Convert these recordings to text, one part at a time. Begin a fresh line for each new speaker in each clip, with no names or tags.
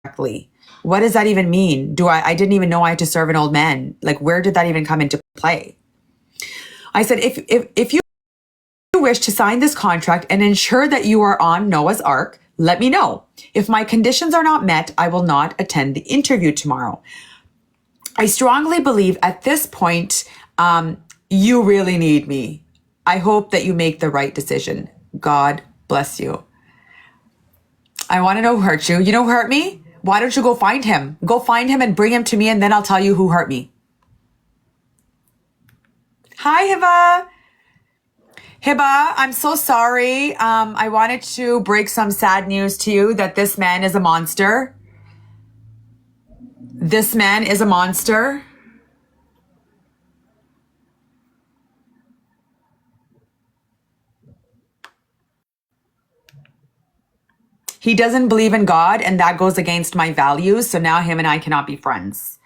exactly? What does that even mean? I didn't even know I had to serve an old man. Like, where did that even come into play? I said, if you wish to sign this contract and ensure that you are on Noah's Ark, let me know. If my conditions are not met, I will not attend the interview tomorrow. I strongly believe at this point, you really need me. I hope that you make the right decision. God bless you. I want to know who hurt you. You know who hurt me? Why don't you go find him? Go find him and bring him to me, and then I'll tell you who hurt me. Hi, Hiba. Hiba, I'm so sorry. I wanted to break some sad news to you that this man is a monster. This man is a monster. He doesn't believe in God, and that goes against my values. So now him and I cannot be friends.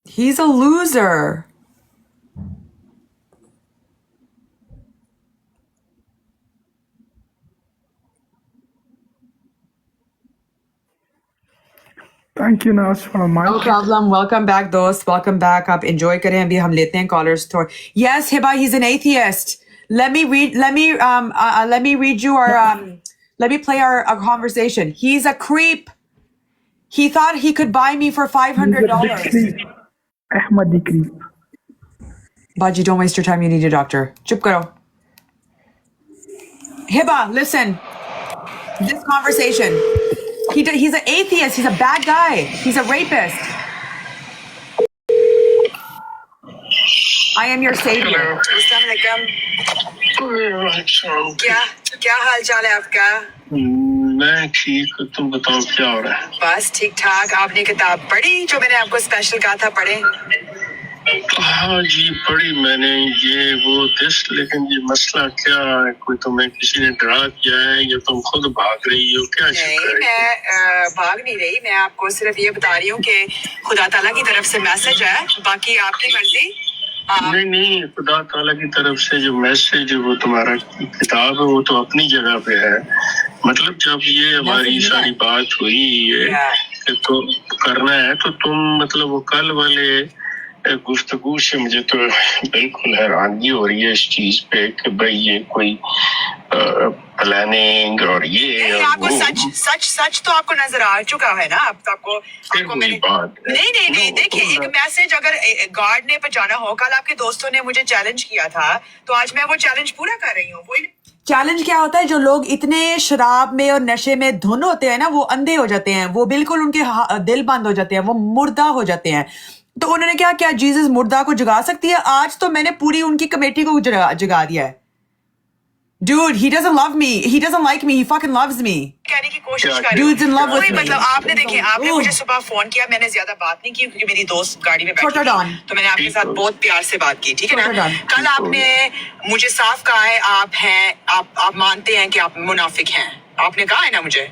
He's a loser.
Thank you, Naz, for my
No problem. Welcome back, dost. Welcome back. Up. Enjoy करें अभी हम लेते हैं callers tour. Yes, Hiba, he's an atheist. Let me read you let me play our conversation. He's a creep. He thought he could buy me for $500.
Ahmadi creep.
Baji, don't waste your time. You need a doctor. Chup karo. Hiba, listen. This conversation. He's an atheist. He's a bad guy. He's a rapist. I am your savior.
क्या हाल चाल है आपका?
मैं ठीक, तुम बताओ क्या हो रहा है?
बस ठीक ठाक। आपने किताब पढ़ी जो मैंने आपको स्पेशल कहा था पढ़े?
हाँ जी, पढ़ी मैंने ये वो दिस, लेकिन ये मसला क्या है? कोई तुम्हें किसी ने डरा दिया है या तुम खुद भाग रही हो? क्या
नहीं, मैं भाग नहीं रही। मैं आपको सिर्फ ये बता रही हूँ कि खुदा ताला की तरफ से मैसेज है, बाकी आपकी मर्जी।
नहीं, खुदा ताला की तरफ से जो मैसेज है वो तुम्हारा किताब है, वो तो अपनी जगह पे है। मतलब जब ये हमारी सारी बात हुई है कि तो करना है, तो तुम मतलब वो कल वाले गुफ्तगू से मुझे तो बिल्कुल हैरानगी हो रही है इस चीज पे कि भाई ये कोई प्लानिंग और ये
आपको सच तो आपको नजर आ चुका है ना। आपको मैंने नहीं देखिए, एक मैसेज अगर गॉड ने पहुंचाना हो, कल आपके दोस्तों ने मुझे चैलेंज किया था, तो आज मैं वो चैलेंज पूरा कर रही हूँ।
चैलेंज क्या होता है? जो लोग इतने शराब में और नशे में धुन होते हैं ना, वो अंधे हो जाते हैं, वो बिल्कुल उनके दिल बंद हो जाते हैं, वो मुर्दा हो जाते हैं। तो उन्होंने क्या जीसस मुर्दा को जगा सकती है? आज तो मैंने पूरी उनकी कमेटी को जगा दिया है। Dude, he doesn't love me. He doesn't like me. He fucking loves me.
कहने की कोशिश कर रही
हूँ। Dude's in love with me.
मतलब आपने मुझे सुबह फोन किया, मैंने ज्यादा बात नहीं की क्योंकि मेरी दोस्त गाड़ी में बैठी थी, तो मैंने आपके साथ बहुत प्यार से बात की, ठीक है ना? कल आपने मुझे साफ कहा है आप मानते हैं कि आप मुनाफिक हैं। आपने कहा है ना मुझे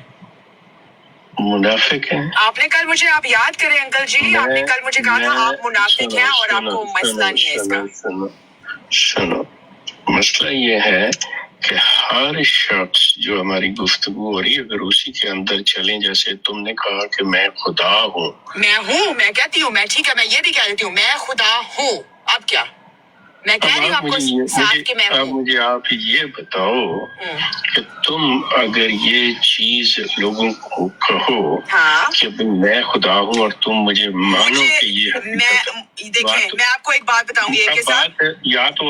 मुनाफिक हैं।
आपने कल मुझे, आप याद करें अंकल जी, आपने कल मुझे कहा था आप मुनाफिक हैं और आपको मसला नहीं है इसका।
सुनो, मसला ये है कि हर शख्स जो हमारी गुफ्तगू हो रही है, अगर उसी के अंदर चलें, जैसे तुमने कहा कि मैं खुदा हूँ,
मैं कहती हूँ, मैं ठीक है, मैं ये भी कह देती हूँ मैं खुदा हूँ। अब क्या मैं कह रही हूँ आपको साथ कि मैं हूँ।
अब मुझे आप ये बताओ कि तुम अगर ये चीज लोगों को कहो कि मैं खुदा हूँ और तुम मुझे मानो कि ये
देखिए, मैं आपको एक बात बताऊंगी के साथ,
या तो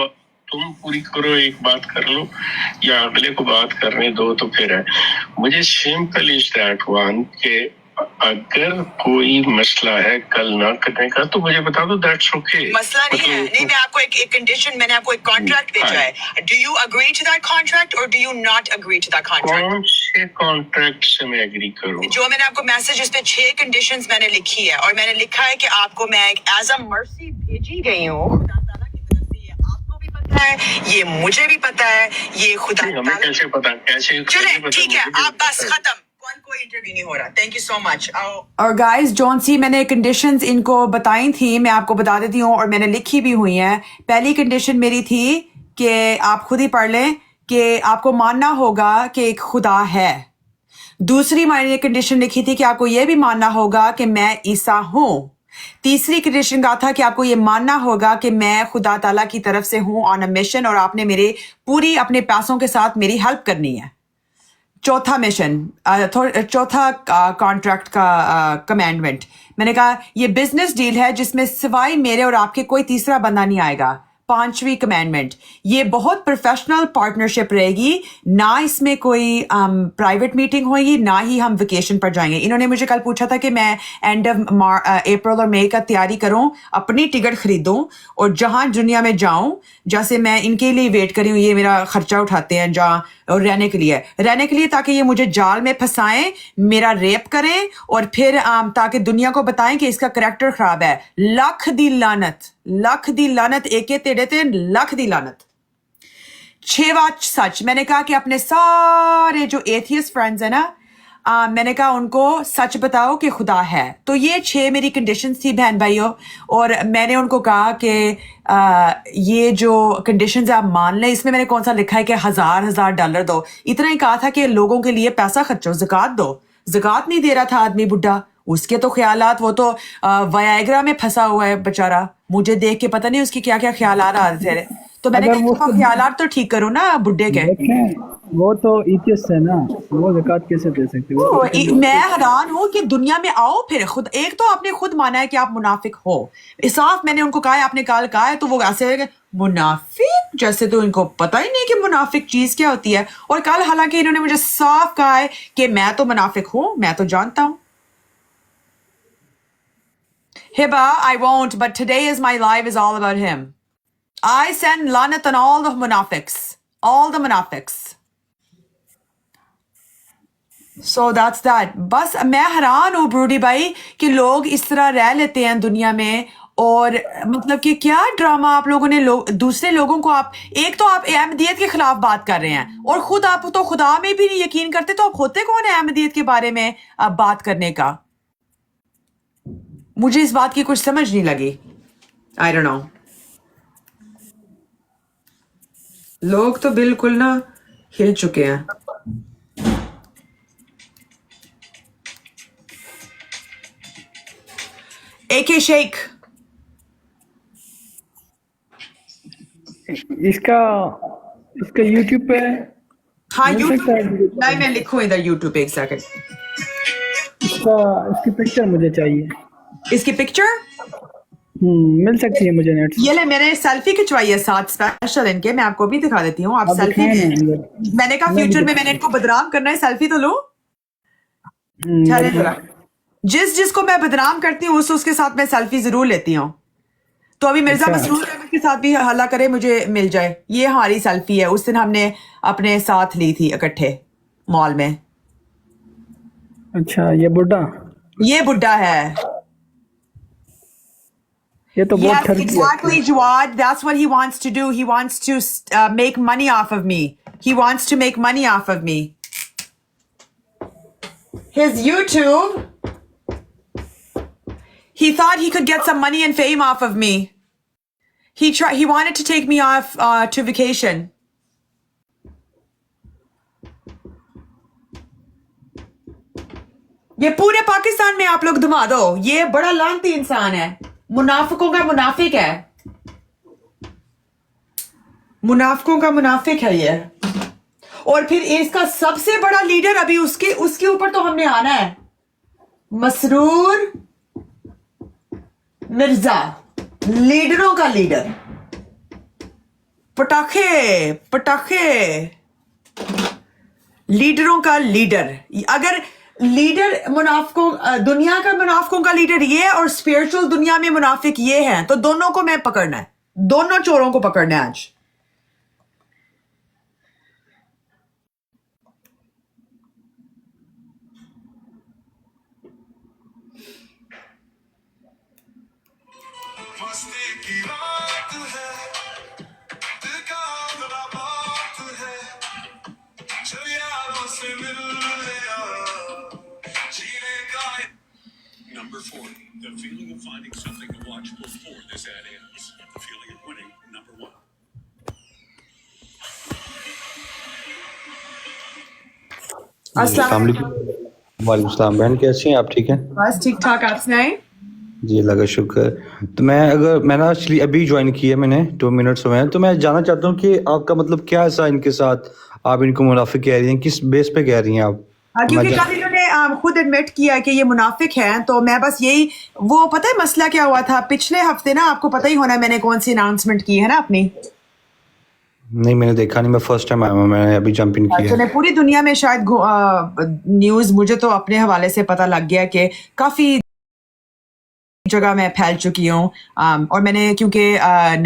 तुम पूरी करो, एक बात कर लो, या अगले को बात करने दो, तो फिर है। मुझे सिंपल इज दैट वन के अगर कोई मसला है कल ना करने का, तो मुझे बता दो, दैट्स ओके।
मसला नहीं है। नहीं, मैं आपको एक कंडीशन, मैंने आपको एक कॉन्ट्रैक्ट भेजा है। Do you agree to that contract और do you not agree to that contract?
कौन से कॉन्ट्रैक्ट से मैं एग्री करूं?
जो मैंने आपको मैसेज, इस पे 6 कंडीशंस मैंने लिखी है और मैंने लिखा है कि आपको मैं एक एज अ मर्सी भेजी गई हूँ, ये मुझे भी पता है, ये खुदा
हमें कैसे पता? कैसे?
चले ठीक है, आप बस खत्म, कोई इंटरव्यू नहीं हो रहा। Thank you so much.
और गाइस जॉन सी मैंने कंडीशंस इनको बताई थी, मैं आपको बता देती हूँ और मैंने लिखी भी हुई हैं। पहली कंडीशन मेरी थी कि आप खुद ही पढ़ लें कि आपको मानना होगा कि एक खुदा है। दूसरी मैंने कंडीशन लिखी थी कि आपको यह भी मानना होगा कि मैं ईसा हूँ। तीसरी कंडीशन का था कि आपको ये मानना होगा कि मैं खुदा ताला की तरफ से हूँ ऑन अ मिशन और आपने मेरे पूरी अपने पैसों के साथ मेरी हेल्प करनी है। चौथा मिशन, चौथा कॉन्ट्रैक्ट का कमांडमेंट, मैंने कहा ये बिजनेस डील है जिसमें सिवाय मेरे और आपके कोई तीसरा बंदा नहीं आएगा। पांचवी कमांडमेंट, ये बहुत प्रोफेशनल पार्टनरशिप रहेगी, ना इसमें कोई प्राइवेट मीटिंग होगी, ना ही हम वेकेशन पर जाएंगे। इन्होंने मुझे कल पूछा था कि मैं एंड ऑफ अप्रैल और मई का तैयारी करूं, अपनी टिकट खरीदूं और जहां दुनिया में जाऊं, जैसे मैं इनके लिए वेट करी हूँ, ये मेरा खर्चा उठाते हैं जहाँ और रहने के लिए ताकि ये मुझे जाल में फंसाएं, मेरा रेप करें और फिर ताकि दुनिया को बताएं कि इसका करैक्टर खराब है। लख दी लानत एके तेड़े ते लख दी लानत। छेवा सच, मैंने कहा कि अपने सारे जो एथियस्ट फ्रेंड्स है ना, मैंने कहा उनको सच बताओ कि खुदा है। तो ये 6 मेरी कंडीशंस थी बहन भाइयों, और मैंने उनको कहा कि ये जो कंडीशंस आप मान लें। इसमें मैंने कौन सा लिखा है कि $1000 दो, इतना ही कहा था कि लोगों के लिए पैसा खर्चो, ज़कात दो। ज़कात नहीं दे रहा था आदमी बुढ़ा, उसके तो ख्यालात, वो तो वयाग्रा में फंसा हुआ है बेचारा। मुझे देख के पता नहीं उसके क्या क्या ख्याल आ रहा थे। तो मैंने कहा ख्यालात तो ठीक करो ना बुढ़े के।
वो तो एथियस्ट है ना, वो ज़कात कैसे दे सकते हो?
मैं हैरान हूँ कि दुनिया में आओ फिर खुद, एक तो आपने खुद माना है कि आप मुनाफिक हो, साफ मैंने उनको कहा है, आपने कल कहा है, तो वो ऐसे है मुनाफिक जैसे, तो इनको पता ही नहीं कि मुनाफिक चीज क्या होती है। और कल हालांकि इन्होंने मुझे साफ कहा है कि मैं तो मुनाफिक हूँ, मैं तो जानता हूँ। Hiba, I won't, but today is my live is all about him. I send lanat on all the munafiqs. All the munafiqs. So that's that. बस मैं हैरान हूँ ब्रूडी भाई कि लोग इस तरह रह लेते हैं दुनिया में, और मतलब कि क्या ड्रामा आप लोगों ने दूसरे लोगों को, आप एक तो आप अहमदियत के खिलाफ बात कर रहे हैं और खुद आप तो खुदा में भी नहीं यकीन करते, तो आप होते कौन है अहमदियत के बारे में बात करने का? मुझे इस बात की कुछ समझ नहीं लगी। आई डोंट नो, लोग तो बिल्कुल ना हिल चुके हैं। एके शेख,
इसका YouTube पे,
हाँ यूट्यूब, नहीं मैं लिखूं इधर यूट्यूब पे, एक सेकंड।
इसकी पिक्चर मुझे चाहिए।
इसकी पिक्चर
मिल सकती है मुझे नेट से?
ये ले, मैंने सेल्फी खिंचवाई है 7 स्पेशल इनके, मैं आपको भी दिखा देती हूँ। आप सेल्फी, मैंने कहा फ्यूचर में मैंने इनको बदनाम करना है, सेल्फी तो लो। जिसको मैं बदनाम करती हूँ उसके साथ मैं सेल्फी जरूर लेती हूँ। तो अभी मिर्जा मसरूर के साथ भी हल्ला करे मुझे मिल जाए। ये हमारी सेल्फी है, उस दिन हमने अपने साथ ली थी इकट्ठे मॉल में।
अच्छा, ये बुड्ढा
है।
ये तो बहुत
Yes, exactly, Jawad. That's what he wants to do. He wants to make money off of me. He wants to make money off of me. His YouTube, he thought he could get some money and fame off of me. He wanted to take me off to vacation. ये पूरे पाकिस्तान में आप लोग धुमा दो, ये बड़ा लानती इंसान है, मुनाफिकों का मुनाफिक है, मुनाफिकों का मुनाफिक है ये। और फिर इसका सबसे बड़ा लीडर, अभी उसके ऊपर तो हमने आना है, मसरूर मिर्जा, लीडरों का लीडर, पटाखे लीडरों का लीडर। अगर लीडर मुनाफिकों, दुनिया का मुनाफिकों का लीडर ये है और स्पिरिचुअल दुनिया में मुनाफिक ये हैं, तो दोनों को मैं पकड़ना है, दोनों चोरों को पकड़ना है आज।
4. The feeling of finding something to watch before this ad ends. The feeling of winning, number 1.
अस्सलाम
वालेकुम सलाम बहन, कैसी हैं आप? ठीक हैं?
बस ठीक ठाक, आप सुनाएं?
जी अल्लाह का शुक्र। तो मैं ना एक्चुअली अभी ज्वाइन किया मैंने 2 मिनट्स हुए हैं, तो मैं जानना चाहता हूँ कि आपका मतलब क्या ऐसा इनके साथ आप इनको मुनाफिक कह रही हैं, किस बेस पे कह रही हैं आप?
क्योंकि कल इन्होंने खुद एडमिट किया कि ये मुनाफिक हैं, तो मैं बस यही, वो पता है मसला क्या हुआ था पिछले हफ्ते ना, आपको पता ही होना मैंने कौन सी अनाउंसमेंट की है ना अपनी।
नहीं मैंने देखा नहीं, मैं फर्स्ट टाइम आया हूँ, मैंने अभी जंप इन किया।
अच्छा, पूरी दुनिया में शायद न्यूज, मुझे तो अपने हवाले से पता लग गया कि काफी जगह मैं फैल चुकी हूँ, और मैंने क्योंकि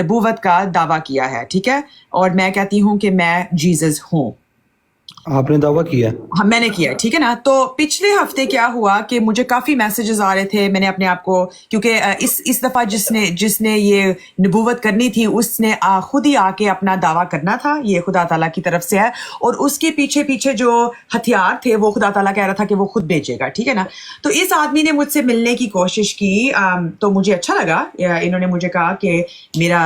नबूवत का दावा किया है, ठीक है, और मैं कहती हूँ कि मैं जीसस हूँ।
आपने दावा किया?
हाँ मैंने किया, ठीक है ना। तो पिछले हफ्ते क्या हुआ कि मुझे काफ़ी मैसेजेस आ रहे थे, मैंने अपने आप को, क्योंकि इस दफ़ा जिसने ये नबूवत करनी थी उसने खुद ही आके अपना दावा करना था, ये खुदा ताला की तरफ से है, और उसके पीछे पीछे जो हथियार थे वो खुदा ताला कह रहा था कि वो खुद भेजेगा, ठीक है ना। तो इस आदमी ने मुझसे मिलने की कोशिश की, तो मुझे अच्छा लगा। इन्होंने मुझे कहा कि मेरा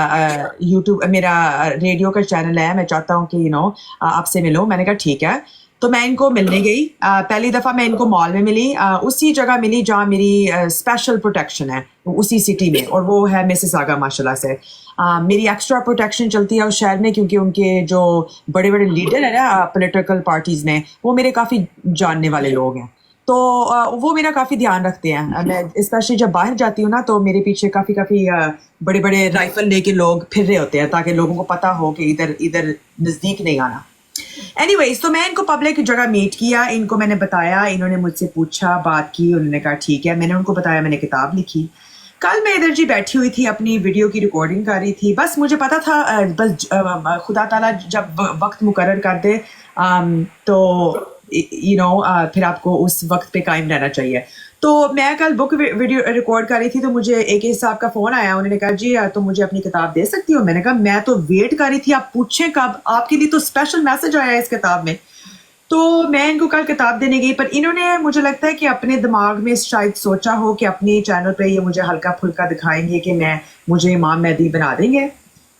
यूट्यूब, मेरा रेडियो का चैनल है, मैं चाहता हूँ कि आपसे मिलो। मैंने कहा ठीक है। तो मैं इनको मिलने गई। पहली दफ़ा मैं इनको मॉल में मिली, उसी जगह मिली जहाँ मेरी स्पेशल प्रोटेक्शन है, उसी सिटी में, और वो है मिसिसागा माशाल्लाह से। मेरी एक्स्ट्रा प्रोटेक्शन चलती है उस शहर में, क्योंकि उनके जो बड़े बड़े लीडर हैं ना पॉलिटिकल पार्टीज़ में, वो मेरे काफ़ी जानने वाले लोग हैं, तो वो मेरा काफ़ी ध्यान रखते हैं। मैं स्पेशली जब बाहर जाती हूँ ना, तो मेरे पीछे काफ़ी बड़े बड़े राइफल लेके लोग फिर रहे होते हैं, ताकि लोगों को पता हो कि इधर नज़दीक नहीं आना। एनीवेज, तो मैं इनको पब्लिक जगह मीट किया, इनको मैंने बताया, इन्होंने मुझसे पूछा, बात की, उन्होंने कहा ठीक है। मैंने उनको बताया मैंने किताब लिखी। कल मैं इधर जी बैठी हुई थी, अपनी वीडियो की रिकॉर्डिंग कर रही थी। बस मुझे पता था बस खुदा ताला जब वक्त मुकर्रर कर दे तो फिर आपको उस वक्त पे कायम रहना चाहिए। तो मैं कल बुक वीडियो रिकॉर्ड कर रही थी, तो मुझे एक साहब का फ़ोन आया, उन्होंने कहा जी तो मुझे अपनी किताब दे सकती हो? मैंने कहा मैं तो वेट कर रही थी, आप पूछें कब, आपके लिए तो स्पेशल मैसेज आया है इस किताब में। तो मैं इनको कल किताब देने गई, पर इन्होंने मुझे लगता है कि अपने दिमाग में शायद सोचा हो कि अपने चैनल पे ये मुझे हल्का फुल्का दिखाएंगे कि मुझे इमाम मेहदी बना देंगे,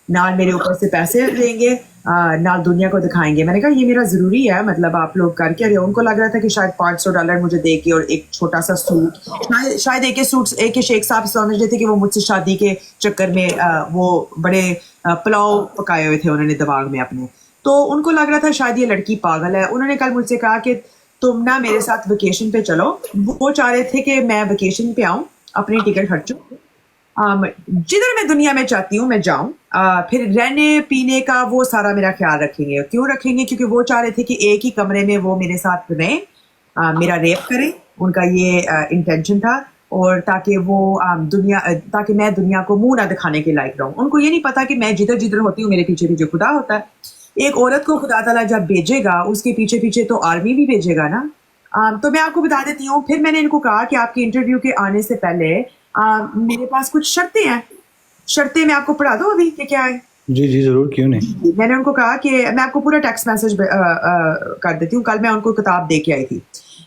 नाल मेरे ऊपर से पैसे लेंगे, नाल दुनिया को दिखाएंगे। मैंने कहा ये मेरा ज़रूरी है, मतलब आप लोग करके रहे। उनको लग रहा था कि शायद $500 मुझे दे के और एक छोटा सा सूट, शायद एक शेख साहब समझ रहे थे कि वो मुझसे शादी के चक्कर में वो बड़े पुलाव पकाए हुए थे उन्होंने दिमाग में अपने, तो उनको लग रहा था शायद ये लड़की पागल है। उन्होंने कल मुझसे कहा कि तुम ना मेरे साथ वेकेशन पे चलो। वो चाह रहे थे कि मैं वेकेशन पे आऊँ, अपनी टिकट खर्चूँ, जिधर मैं दुनिया में चाहती हूँ मैं जाऊँ, फिर रहने पीने का वो सारा मेरा ख्याल रखेंगे। क्यों रखेंगे? क्योंकि वो चाह रहे थे कि एक ही कमरे में वो मेरे साथ रहें, मेरा रेप करें, उनका ये इंटेंशन था, और ताकि मैं दुनिया को मुंह ना दिखाने के लायक रहूँ। उनको ये नहीं पता कि मैं जिधर जिधर होती हूँ मेरे पीछे पीछे खुदा होता है। एक औरत को खुदा ताला जब भेजेगा उसके पीछे पीछे तो आर्मी भी भेजेगा ना। तो मैं आपको बता देती हूँ। फिर मैंने इनको कहा कि आपके इंटरव्यू के आने से पहले मेरे पास कुछ शर्तें हैं, शर्तें मैं आपको पढ़ा दूँ अभी कि क्या है?
जी जी जरूर, क्यों नहीं।
मैंने उनको कहा कि मैं आपको पूरा टेक्स्ट मैसेज कर देती हूँ। कल मैं उनको किताब दे के आई थी।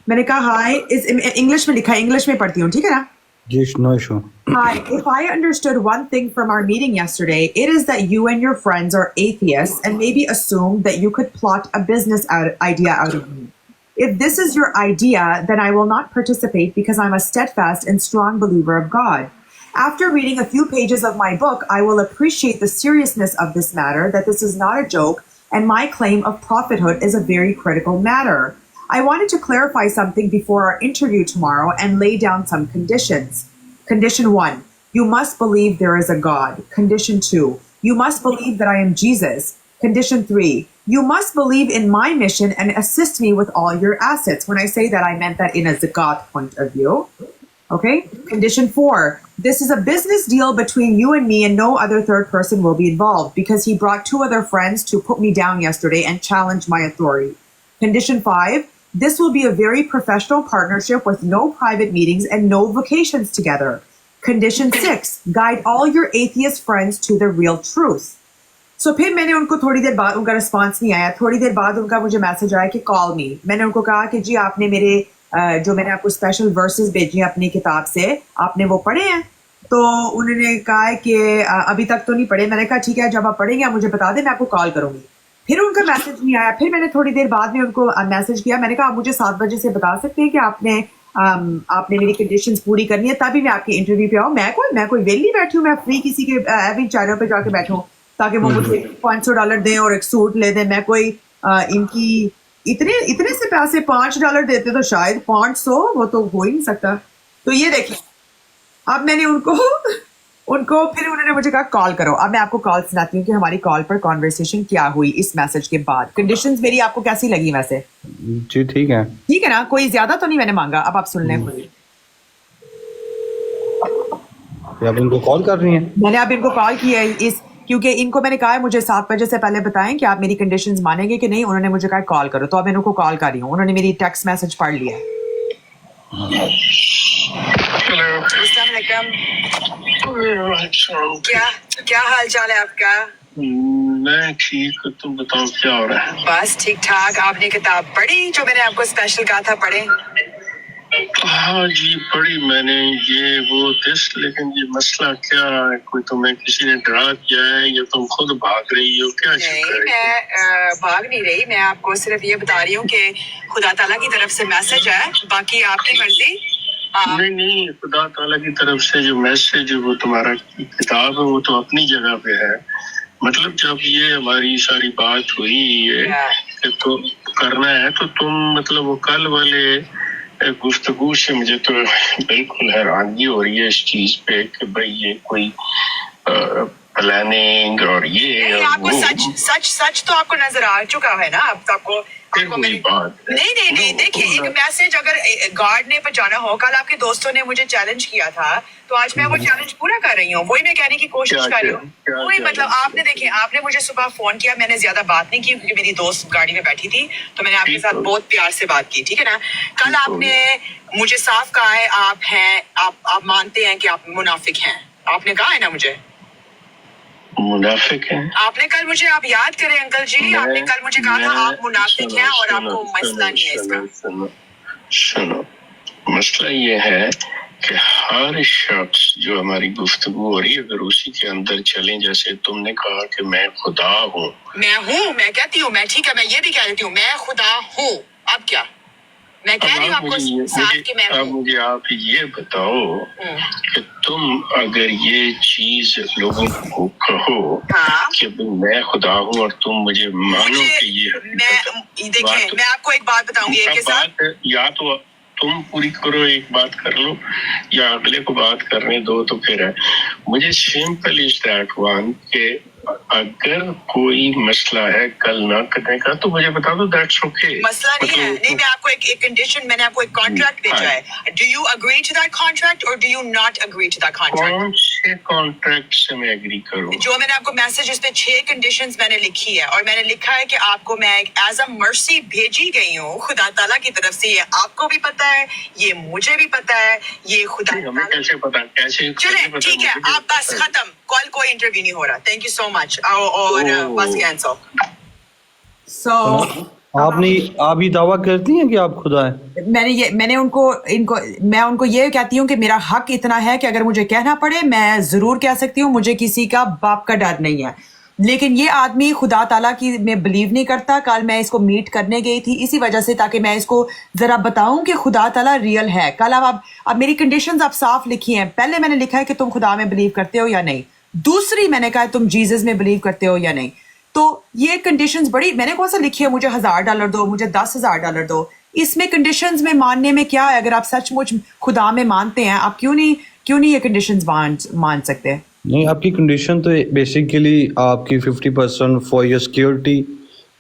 मैंने कहा हाय, इंग्लिश में लिखा है, इंग्लिश में पढ़ती हूँ, ठीक है ना?
Yes, no issue.
Hi, if I understood one thing from our meeting yesterday, it is that you and your friends are atheists and maybe assumed that you could plot a business idea out of me. If this is your idea, then I will not participate because I'm a steadfast and strong believer of God. After reading a few pages of my book, I will appreciate the seriousness of this matter, that this is not a joke, and my claim of prophethood is a very critical matter. I wanted to clarify something before our interview tomorrow and lay down some conditions. Condition 1, you must believe there is a God. Condition 2, you must believe that I am Jesus. Condition 3, you must believe in my mission and assist me with all your assets. When I say that, I meant that in a zakat point of view. Okay? Condition 4, this is a business deal between you and me and no other third person will be involved because he brought 2 other friends to put me down yesterday and challenge my authority. Condition 5, this will be a very professional partnership with no private meetings and no vacations together. Condition 6, guide all your atheist friends to the real truth. So फिर मैंने उनको थोड़ी देर बाद, उनका response नहीं आया, थोड़ी देर बाद उनका मुझे मैसेज आया कि कॉल मी। मैंने उनको कहा कि जी आपने मेरे जो मैंने आपको स्पेशल वर्सेस भेजी हैं अपनी किताब से, आपने वो पढ़े हैं? तो उन्होंने कहा है कि अभी तक तो नहीं पढ़े। मैंने कहा ठीक है, जब आप पढ़ेंगे आप मुझे बता दें, मैं आपको कॉल करूंगी। फिर उनका मैसेज नहीं आया। फिर मैंने थोड़ी देर बाद में उनको मैसेज किया। मैंने कहा आप मुझे 7 बजे से बता सकते हैं कि आपने मेरी कंडीशंस पूरी करनी है, तभी मैं आपके इंटरव्यू पे आऊँ। मैं कोई वेली बैठी हूँ, मैं फ्री किसी के एवरी चैनल पे जाके बैठूँ ताकि वो मुझे $500 दें और एक सूट ले दें। मैं कोई इनकी इतने से पैसे $5 देते तो शायद 500, वो तो हो ही नहीं सकता। तो ये देखिए, अब मैंने उनको फिर उन्होंने मुझे कहा कॉल करो। अब मैं आपको कॉल सुनाती हूँ कि हमारी कॉल पर कॉन्वर्सेशन क्या हुई इस मैसेज के बाद। कंडीशंस मेरी आपको कैसी लगी? वैसे
जी ठीक है
ना, कोई ज्यादा तो नहीं मैंने मांगा। अब आप सुन लें।
आप इनको कॉल कर रही हैं?
मैंने अब इनको कॉल किया है क्योंकि इनको मैंने कहा है मुझे 7 बजे से पहले बताएं कि आप मेरी कंडीशंस मानेंगे कि नहीं। उन्होंने मुझे कहा कॉल करो, तो अब मैं इनको कॉल कर रही हूँ। उन्होंने मेरी टेक्स्ट मैसेज पढ़ लिया है।
क्या हाल चाल है आपका?
मैं ठीक हूँ, तुम बताओ क्या हो रहा है?
बस ठीक ठाक। आपने किताब पढ़ी जो मैंने आपको स्पेशल कहा था पढ़े?
हाँ जी पढ़ी मैंने ये वो टेस्ट, लेकिन ये मसला क्या है? कोई तुम्हें किसी ने डरा दिया है या तुम खुद भाग रही हो? क्या
नहीं,
चक्कर है?
मैं भाग नहीं रही। मैं आपको सिर्फ ये बता रही हूँ कि खुदा ताला की तरफ से मैसेज है, बाकी आपकी मर्जी।
नहीं, खुदा ताला की तरफ से जो मैसेज है वो तुम्हारा किताब है, वो तो अपनी जगह पे है। मतलब जब ये हमारी सारी बात हुई है कि तो करना है, तो तुम मतलब वो कल वाले गुफ्तगू से मुझे तो बिल्कुल हैरानगी हो रही है इस चीज पे कि भाई ये कोई प्लानिंग और ये
नहीं, आपको सच तो आपको नजर आ चुका है ना। अब तो आपको नहीं देखिए, एक मैसेज अगर गार्ड ने पहुंचाना हो, कल आपके दोस्तों ने मुझे चैलेंज किया था, तो आज मैं वो चैलेंज पूरा कर रही हूँ। वही मैं कहने की कोशिश कर रही हूँ। वही मतलब आपने देखिए, आपने मुझे सुबह फोन किया, मैंने ज्यादा बात नहीं की क्योंकि मेरी दोस्त गाड़ी में बैठी थी, तो मैंने आपके साथ बहुत प्यार से बात की, ठीक है ना। कल आपने मुझे साफ कहा है आप मानते हैं कि आप मुनाफिक हैं। आपने कहा है ना मुझे
मुनाफिक है।
आपने कल मुझे, आप याद करें अंकल जी, आपने कल मुझे कहा था आप मुनाफिक हैं और आपको मसला नहीं है इसका।
सुनो, मसला ये है कि हर शख्स जो हमारी गुफ्तगू हो रही है, अगर उसी के अंदर चलें, जैसे तुमने कहा कि मैं खुदा हूँ,
मैं कहती हूँ, मैं ठीक है, मैं ये भी कह देती हूँ मैं खुदा हूँ। अब क्या मैं कह रही हूँ आपको साथ कि मैं
अब मुझे आप ये बताओ कि तुम अगर ये चीज लोगों को कहो कि मैं खुदा हूँ और तुम मुझे मानो कि ये
देखिए, मैं आपको एक बात बताऊंगी एक साथ,
या तो तुम पूरी करो, एक बात कर लो, या अगले को बात करने दो, तो फिर है। मुझे सिंपल इज दैट वन के अगर कोई मसला है कल ना करने का, तो मुझे बता दो, दैट्स ओके।
मसला नहीं है। नहीं, मैं आपको एक कंडीशन, मैंने आपको एक कॉन्ट्रैक्ट भेजा है। Do you agree to that contract और do you not agree to that contract?
कौन से कॉन्ट्रैक्ट से मैं एग्री करूं?
जो मैंने आपको मैसेज, इस पे 6 कंडीशंस मैंने लिखी है और मैंने लिखा है कि आपको मैं एज अ मर्सी भेजी गई हूँ खुदा ताला की तरफ से। ये आपको भी पता है, ये मुझे भी पता है, ये खुदा
हमें कैसे पता? कैसे?
चले ठीक है, आप बस खत्म, कल कोई इंटरव्यू नहीं हो रहा। Thank you so much. और बस कैंसल।
आप ये दावा करती हैं कि आप खुदा हैं?
मैं उनको ये कहती हूँ कि मेरा हक इतना है कि अगर मुझे कहना पड़े मैं जरूर कह सकती हूँ। मुझे किसी का बाप का डर नहीं है। लेकिन ये आदमी खुदा ताला की में बिलीव नहीं करता। कल मैं इसको मीट करने गई थी इसी वजह से, ताकि मैं इसको जरा बताऊं कि खुदा ताला रियल है। कल अब मेरी कंडीशंस आप साफ लिखी हैं। पहले मैंने लिखा है कि तुम खुदा में बिलीव करते हो या नहीं। दूसरी मैंने कहा तुम जीसस में बिलीव करते हो या नहीं। तो ये कंडीशंस बड़ी, मैंने कौन सा लिखी है मुझे $1000 दो, मुझे $10,000 दो। इसमें कंडीशंस में मानने में क्या है? अगर आप सचमुच खुदा में मानते हैं, आप क्यों नहीं ये कंडीशंस मान सकते?
नहीं, आपकी कंडीशन तो बेसिकली आपकी 50% फॉर योर सिक्योरिटी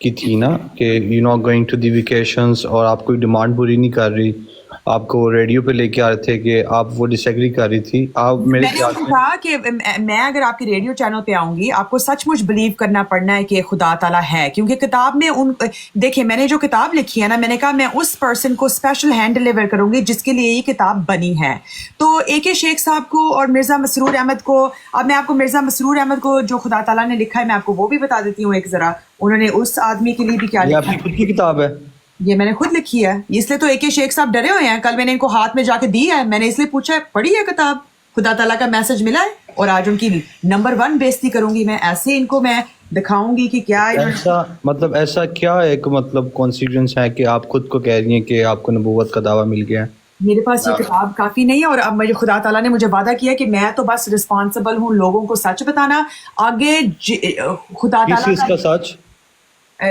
की थी ना, कि you not going to the vacations, और आप कोई डिमांड पूरी नहीं कर रही। आपको रेडियो पे लेके आ रहे थे कि आप वो डिसएग्री कर रही थी। आप
मैंने कहा कि मैं अगर आपके रेडियो चैनल पे आऊंगी, आपको सचमुच बिलीव करना पड़ना है कि खुदा ताला है। क्योंकि किताब में देखिए, मैंने जो किताब लिखी है ना, मैंने कहा मैं उस पर्सन को स्पेशल हैंड डिलीवर करूंगी जिसके लिए ये किताब बनी है। तो AK शेख साहब को और मिर्जा मसरूर अहमद को, अब मैं आपको मिर्जा मसरूर अहमद को जो खुदा ताला ने लिखा है, मैं आपको वो भी बता देती हूँ एक जरा। उन्होंने उस आदमी के लिए भी क्या लिखा है।
आपकी खुद की किताब है?
ये मैंने खुद लिखी है, इसलिए तो AK शेख साहब डरे हुए हैं। कल मैंने इनको हाथ में जाके दी है, मैंने इसलिए पूछा है पढ़ी है किताब, खुदा ताला का मैसेज मिला है, और आज उनकी नंबर 1 बेइज्जती करूंगी मैं। ऐसे इनको मैं दिखाऊंगी कि क्या
ऐसा क्या एक मतलब कॉन्सिक्वेंस है कि आप खुद को कह रही हैं कि आपको नबूवत का दावा मिल गया है?
मेरे पास ये किताब काफी नहीं है, और अब मुझे खुदा ताला ने मुझे वादा किया कि मैं तो बस रिस्पॉन्सिबल हूँ लोगों को सच बताना। आगे खुदा
किस चीज
ताला
का सच?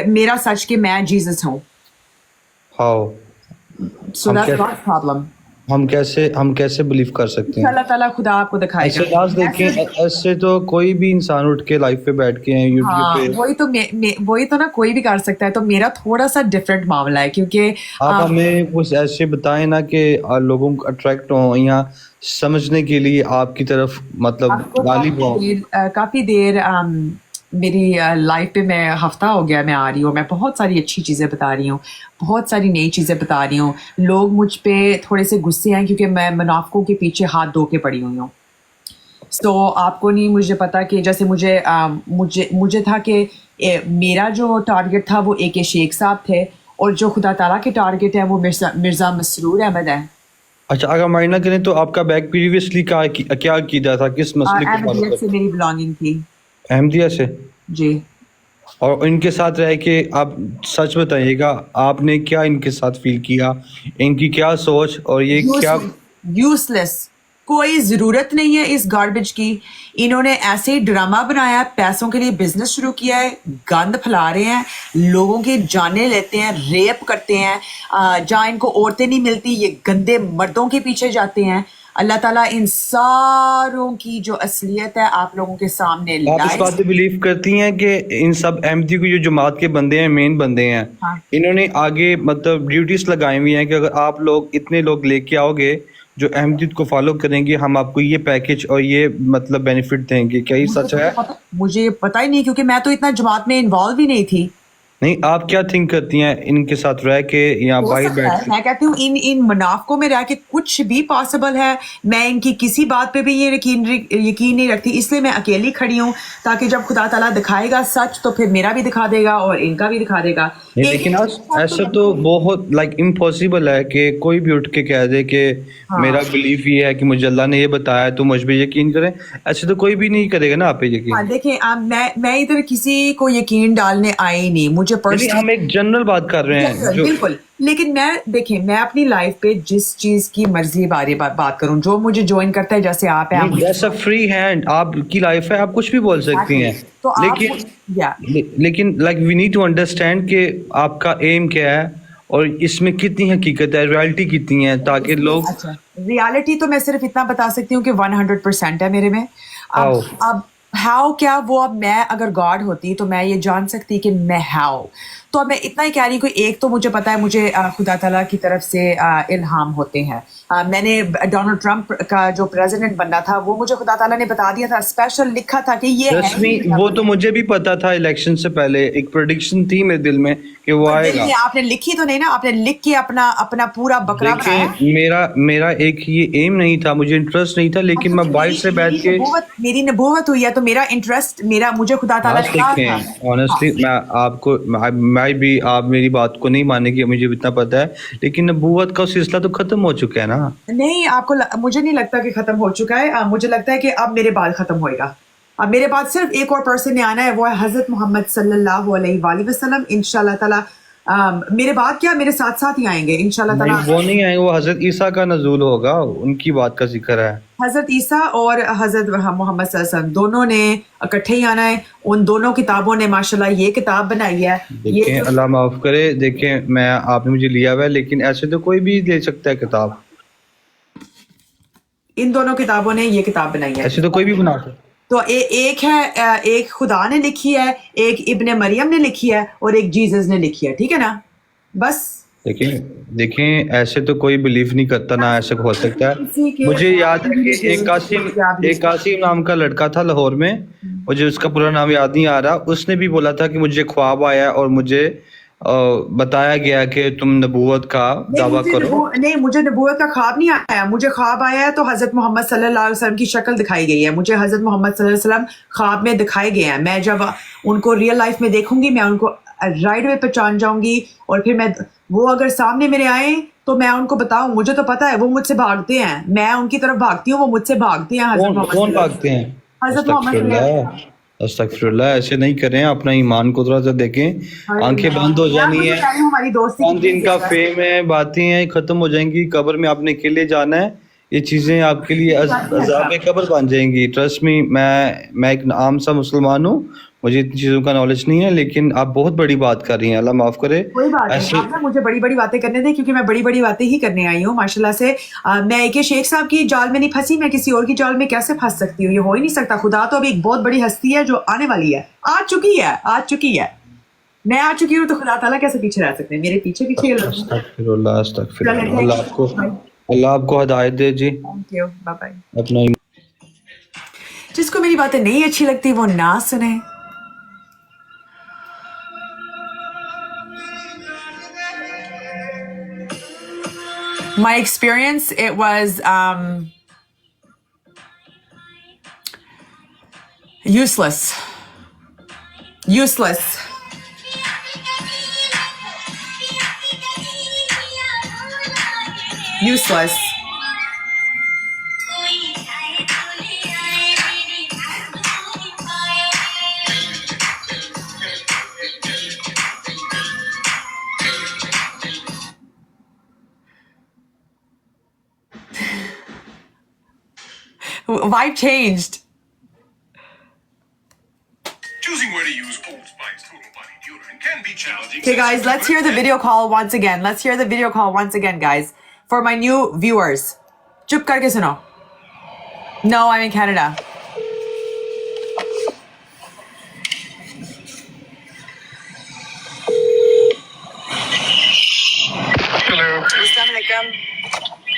मेरा सच कि मैं जीसस हूँ।
How?
So that's God's problem.
हम कैसे बिलीव कर सकते हैं?
अल्लाह ताला खुदा आपको
ऐसे
दिखाएगा।
लास्ट देखें, ऐसे तो कोई भी इंसान उठ के लाइव पे बैठ के यूट्यूब
हाँ,
पे
वही तो ना, कोई भी कर सकता है। तो मेरा थोड़ा सा डिफरेंट मामला है, क्योंकि
आप हमें कुछ ऐसे बताएं ना कि लोगों को अट्रैक्ट हो या समझने के लिए आपकी तरफ मतलब
आपको
गालिब हो।
काफी देर मेरी लाइफ पे मैं हफ्ता हो गया मैं आ रही हूँ, मैं बहुत सारी अच्छी चीज़ें बता रही हूँ, बहुत सारी नई चीज़ें बता रही हूँ। लोग मुझ पे थोड़े से गुस्से हैं क्योंकि मैं मुनाफिकों के पीछे हाथ धो के पड़ी हुई हूँ। तो आपको नहीं मुझे पता कि जैसे मुझे था कि मेरा जो टारगेट था वो AK शेख साहब थे, और जो खुदा ताला के टारगेट है वो मिर्ज़ा मसरूर अहमद है।
अच्छा, अगर मायना करें तो आपका बैक प्रीवियसली क्या कीदा था, किस मसले को फॉलो
अहमदियत से मेरी बिलोंगिंग थी।
अहमदिया से?
जी।
और इनके साथ रह के आप सच बताइएगा, आपने क्या इनके साथ फील किया, इनकी क्या सोच, और ये क्या
यूजलेस, कोई ज़रूरत नहीं है इस गार्बेज की। इन्होंने ऐसे ही ड्रामा बनाया, पैसों के लिए बिजनेस शुरू किया है, गंद फैला रहे हैं, लोगों की जानें लेते हैं, रेप करते हैं, जहाँ इनको औरतें नहीं मिलती ये गंदे मर्दों के पीछे जाते हैं। अल्लाह ताला इन सारों की जो असलियत है आप लोगों के सामने
आप इस बात पे बिलीव करती हैं कि इन सब अहमदी को जो जमात के बंदे हैं, मेन बंदे हैं,
हाँ।
इन्होंने आगे मतलब ड्यूटीज लगाई हुई हैं कि अगर आप लोग इतने लोग लेके आओगे जो अहमदियत को फॉलो करेंगे, हम आपको ये पैकेज और ये मतलब बेनिफिट देंगे? क्या ये सच है?
मुझे पता ही नहीं, क्योंकि मैं तो इतना जमात में इन्वॉल्व ही नहीं थी।
नहीं, आप क्या थिंक करती हैं इनके साथ रह के या बाहर बैठ के?
मैं कहती हूँ इन मुनाफिकों में रह के कुछ भी पॉसिबल है। मैं इनकी किसी बात पे भी ये यकीन नहीं रखती, इसलिए मैं अकेली खड़ी हूँ, ताकि जब खुदा ताला दिखाएगा सच तो फिर मेरा भी दिखा देगा और इनका भी दिखा देगा।
लेकिन ऐसा तो बहुत इम्पॉसिबल है कि कोई भी उठ के कह दे कि मेरा बिलीफ ये है कि मुझे अल्लाह ने ये बताया तो मुझ पे यकीन करें। ऐसे तो कोई भी नहीं करेगा ना आप पे यकीन।
हाँ, देखें मैं इधर किसी को यकीन डालने आई नहीं, मुझे
हम एक जनरल बात कर रहे हैं जो
बिल्कुल। लेकिन मैं अपनी लाइफ पे जिस चीज की मर्जी बारे बात करूं, जो मुझे ज्वाइन करता है, जैसे आप हैं,
जैसा फ्री हैंड आपकी लाइफ है, आप कुछ भी बोल सकती हैं।
तो
लेकिन वी नीड टू अंडरस्टैंड कि आपका एम क्या है और इसमें कितनी हकीकत है, रियलिटी कितनी है, ताकि लोग
रियलिटी तो मैं सिर्फ इतना बता सकती हूँ कि 100% है मेरे में। अब हाउ क्या वो, अब मैं अगर गॉड होती तो मैं ये जान सकती कि मैं हाउ। तो अब मैं इतना ही कह रही हूँ कि एक तो मुझे पता है, मुझे खुदा ताला की तरफ से इल्हाम होते हैं। मैंने डोनाल्ड ट्रंप का जो प्रेसिडेंट बनना था वो मुझे खुदा ताला ने बता दिया था, स्पेशल लिखा था कि ये है।
वो तो मुझे भी पता था, इलेक्शन से पहले एक प्रेडिक्शन थी मेरे दिल में कि वो आएगा।
आपने लिखी तो नहीं ना, आपने लिख के अपना पूरा बकरा बनाया।
मेरा एक ये एम नहीं था, मुझे इंटरेस्ट नहीं था, लेकिन मैं बाइक से बैठ के
मेरी नबूवत हुई है तो मेरा इंटरेस्ट मुझे खुदा ताला ने
ऑनेस्टली मैं आपको भी आप मेरी बात को नहीं मानेंगे, मुझे इतना पता है, लेकिन नबूवत का सिलसिला तो खत्म हो चुका है ना।
नहीं, मुझे नहीं लगता कि खत्म हो चुका है। मुझे लगता है कि अब मेरे बाद खत्म होएगा। अब मेरे बाद सिर्फ एक और पर्सन ने आना है, वो है हजरत मोहम्मद सल्लल्लाहु अलैहि वसल्लम। इंशाल्लाह ताला मेरे बाद क्या, मेरे साथ साथ ही आएंगे इंशाल्लाह ताला।
वो नहीं आएंगे, वो हजरत ईसा का नज़ूल होगा, उनकी बात का जिक्र है।
हजरत ईसा और हजरत मोहम्मद सल्लल्लाहु अलैहि वसल्लम दोनों ने इकट्ठे ही आना है। उन दोनों किताबों ने माशाल्लाह ये किताब बनाई है।
देखें, अल्लाह माफ करे, देखें मैं आपने मुझे लिया हुआ है, लेकिन ऐसे तो कोई भी ले सकता है किताब।
इन दोनों किताबों ने ये किताब बनाई है,
ऐसे तो कोई भी बना सकता।
तो एक खुदा ने लिखी है, एक इब्ने मरियम ने लिखी है और एक जीसस ने लिखी है, ठीक है ना। बस
देखें ऐसे तो कोई बिलीव नहीं करता ना, ऐसे हो सकता है। मुझे याद है कि एक कासिम नाम का लड़का था लाहौर में, मुझे उसका पूरा नाम याद नहीं आ रहा, उसने भी बोला था कि मुझे ख्वाब आया और मुझे बताया गया कि तुम नबूवत का दावा करो।
नहीं, मुझे नबूवत का ख्वाब नहीं आया, मुझे ख्वाब आया है तो हजरत मोहम्मद सल्लल्लाहु अलैहि वसल्लम की शक्ल दिखाई गई है। मुझे हजरत मोहम्मद सल्लल्लाहु अलैहि वसल्लम ख्वाब में दिखाए गए हैं। मैं जब उनको रियल लाइफ में देखूंगी मैं उनको राइट वे पहचान जाऊंगी। और फिर मैं वो अगर सामने मेरे आए तो मैं उनको बताऊं, मुझे तो पता है वो मुझसे भागते हैं, मैं उनकी तरफ भागती हूँ, वो मुझसे भागते हैं। हजरत मोहम्मद
कौन भागते हैं?
हजरत मोहम्मद
अस्तगफिरुल्लाह, ऐसे नहीं करें, अपना ईमान को थोड़ा सा देखें। आंखें बंद हो जानी है,
हमारी दोस्ती
5 दिन का फेम है, बातें हैं, खत्म हो जाएंगी। कब्र में आपने अकेले जाना है, ये चीजें आपके लिए अज़ाब कब्र बन जाएंगी। ट्रस्ट मी, मैं एक आम सा मुसलमान हूँ, मुझे इन चीजों का नॉलेज नहीं है, लेकिन आप बहुत बड़ी बात कर रही हैं, अल्लाह माफ करे।
कोई बात नहीं, आप ना मुझे बड़ी बड़ी बातें करने दें, क्योंकि मैं बड़ी बड़ी बातें ही करने आई हूँ माशाल्लाह से। मैं एक शेख साहब की जाल में नहीं फंसी, मैं किसी और की जाल में कैसे फंस सकती हूँ? ये हो ही नहीं सकता। खुदा तो अभी एक बहुत बड़ी हस्ती है जो आने वाली है, आ चुकी है। मैं आ चुकी हूँ, तो खुदा ताला कैसे पीछे रह सकते हैं? मेरे पीछे
अस्तगफिरुल्लाह, अल्लाह आपको हिदायत दे जी।
Thank you, bye bye.
अपना
जिसको मेरी बातें नहीं अच्छी लगती वो ना सुने। My experience, it was useless. Vibe changed.
Choosing where to use Old Spice Total Body Deodorant can be challenging.
Okay, guys, let's hear the video call once again. Guys, for my new viewers. Chup karke suno. No, I'm in Canada.
Hello.
अस्सलाम वालेकुम।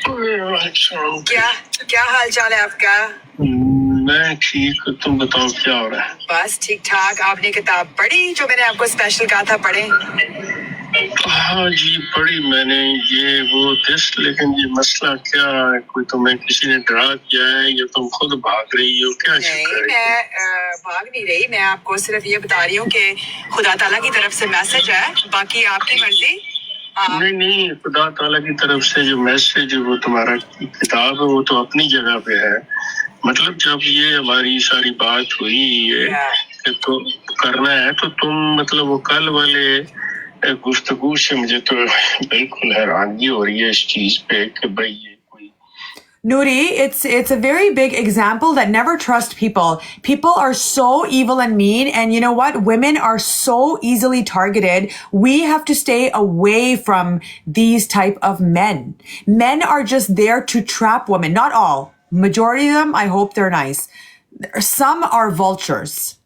अच्छा,
क्या हाल चाल है आपका?
मैं ठीक, तुम बताओ क्या हो रहा है?
बस ठीक ठाक। आपने किताब पढ़ी जो मैंने आपको स्पेशल कहा था पढ़े?
हाँ जी, पढ़ी मैंने ये वो टेस्ट, लेकिन ये मसला क्या है? कोई तुम्हें किसी ने डरा दिया है या तुम खुद भाग रही हो? क्या
नहीं,
चक्कर है?
मैं भाग नहीं रही। मैं आपको सिर्फ ये बता रही हूँ कि खुदा ताला की तरफ से मैसेज है, बाकी आपकी मर्जी।
नहीं, खुदा ताला की तरफ से जो मैसेज है वो तुम्हारा किताब है, वो तो अपनी जगह पे है। मतलब जब ये हमारी सारी बात हुई है कि तो करना है, तो तुम मतलब वो कल वाले गुफ्तगू से मुझे तो बिल्कुल हैरानगी हो रही है इस चीज पे कि भाई ये
Nuri, it's a very big example that never trust people. People are so evil and mean, and you know what? Women are so easily targeted. We have to stay away from these type of men. Men are just there to trap women. Not all. Majority of them, I hope they're nice. Some are vultures.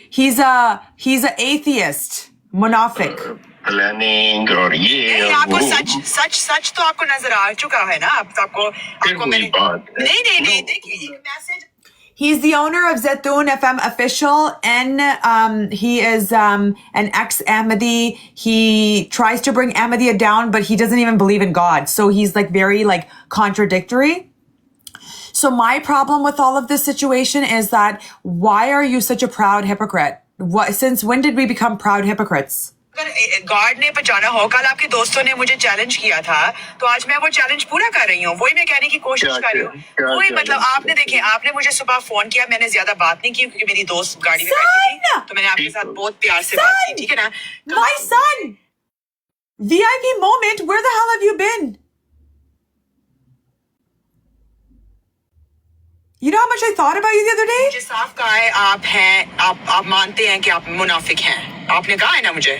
He's a atheist, munafiq.
Planning और ये
आपको
वो।
सच तो आपको नजर आ चुका है ना। आपको मैंने नहीं देखिए message.
He's the owner of Zetoon FM Official, and he is an ex-Ahmadi. He tries to bring Ahmadiyya down, but he doesn't even believe in God. So he's like very like contradictory. So my problem with all of this situation is that why are you such a proud hypocrite? Since when did we become proud hypocrites?
अगर God ने पहुंचाना हो, कल आपके दोस्तों ने मुझे challenge किया था, तो आज मैं वो चैलेंज पूरा कर रही हूँ। वही मैं कहने की कोशिश कर रही हूँ। वही मतलब आपने देखे, आपने मुझे सुबह फोन किया, मैंने ज्यादा बात नहीं की क्योंकि मेरी दोस्त गाड़ी में बैठी थी, तो मैंने आपके साथ बहुत प्यार से बात की, ठीक है ना?
My son! VIP moment, where the hell have you been? You know how much I thought about you the other day?
मुझे साफ कहा है आप मानते हैं कि आप मुनाफिक हैं। आपने कहा है ना मुझे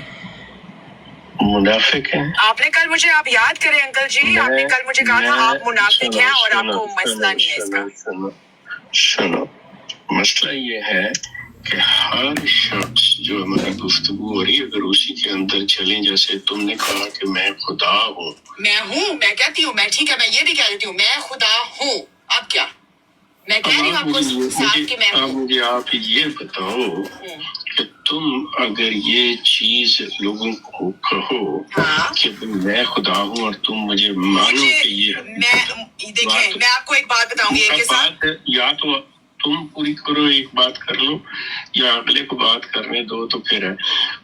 मुनाफिक है।
आपने कल मुझे, आप याद करें अंकल जी, आपने कल मुझे कहा था आप मुनाफिक हैं और आपको मसला नहीं है इसका।
सुनो, मसला ये है कि हर शख्स जो हमारी गुफ्तगू हो रही है, अगर उसी के अंदर चलें, जैसे तुमने कहा कि मैं खुदा हूँ,
मैं कहती हूँ, मैं ठीक है, मैं ये भी कह देती हूँ मैं खुदा हूँ। अब क्या मैं कह रही हूँ आपको साथ कि मैं हूँ।
मुझे आप ये बताओ कि तुम अगर ये चीज लोगों को कहो कि मैं खुदा हूँ और तुम मुझे मानो कि ये
देखिए, मैं आपको एक बात बताऊंगी,
बात या तो तुम पूरी करो, एक बात कर लो या अगले को बात करने दो, तो फिर है।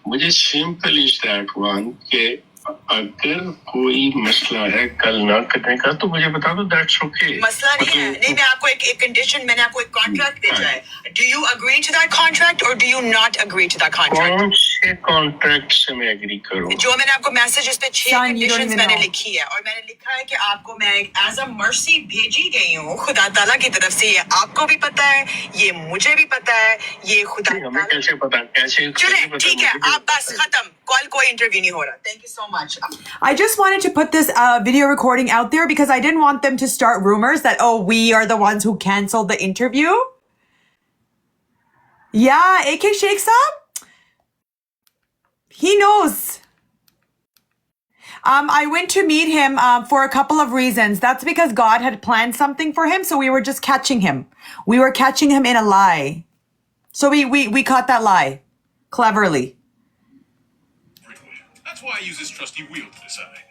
मुझे सिंपल इज दैट वन के अगर कोई मसला है कल ना करने का तो मुझे बता दो, दैट्स ओके।
मसला नहीं है, नहीं, मैं आपको एक कंडीशन, मैंने आपको एक कॉन्ट्रैक्ट भेजा है। Do you agree to that contract और do you not agree to that contract?
कौन से कॉन्ट्रैक्ट से मैं एग्री करूँ?
जो मैंने आपको मैसेज पे 6
Son, you don't
conditions
even
मैंने
know.
लिखी है, और मैंने लिखा है कि आपको मैं एज अ मर्सी भेजी गई हूँ खुदा ताला की तरफ से। ये आपको भी पता है, ये मुझे भी पता है, ये खुदा
हमें कैसे पता, कैसे
चले
पता,
ठीक है,
मुझे भी
आप बस
पता है।
खत्म, कल कोई इंटरव्यू नहीं हो रहा। Thank you so much.
I just wanted to put this video recording out there because I didn't want them to start rumors that, oh, we are the ones who canceled the interview. Yeah, AK Sheikh Saab, he knows. I went to meet him for a couple of reasons. That's because God had planned something for him, so we were just catching him. We were catching him in a lie. So we caught that lie cleverly.
That's why I use this trusty wheel to decide.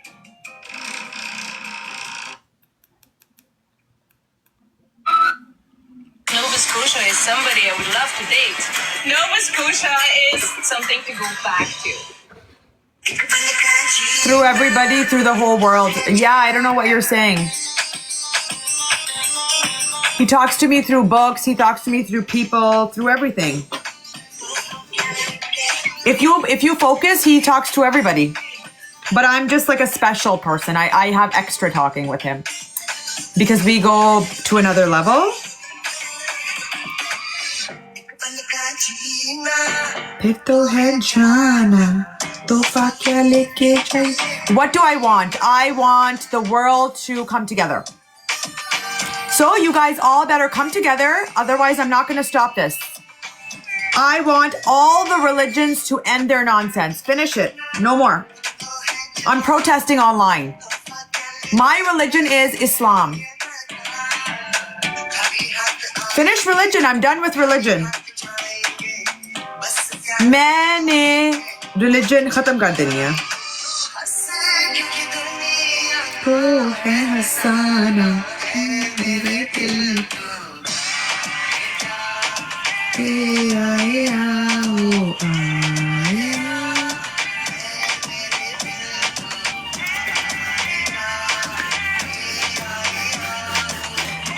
Nova Scotia is somebody I would love to date. Nova Scotia is something to go back to.
Through everybody, through the whole world. Yeah, I don't know what you're saying. He talks to me through books. He talks to me through people, through everything. If you focus, he talks to everybody. But I'm just like a special person. I have extra talking with him because we go to another level. What do I want? I want the world to come together. So you guys all better come together. Otherwise, I'm not going to stop this. I want all the religions to end their nonsense. Finish it. No more. I'm protesting online. My religion is Islam. Finish religion. I'm done with religion. मैंने religion खत्म कर देनी है. ओ है हसाना मेरे दिल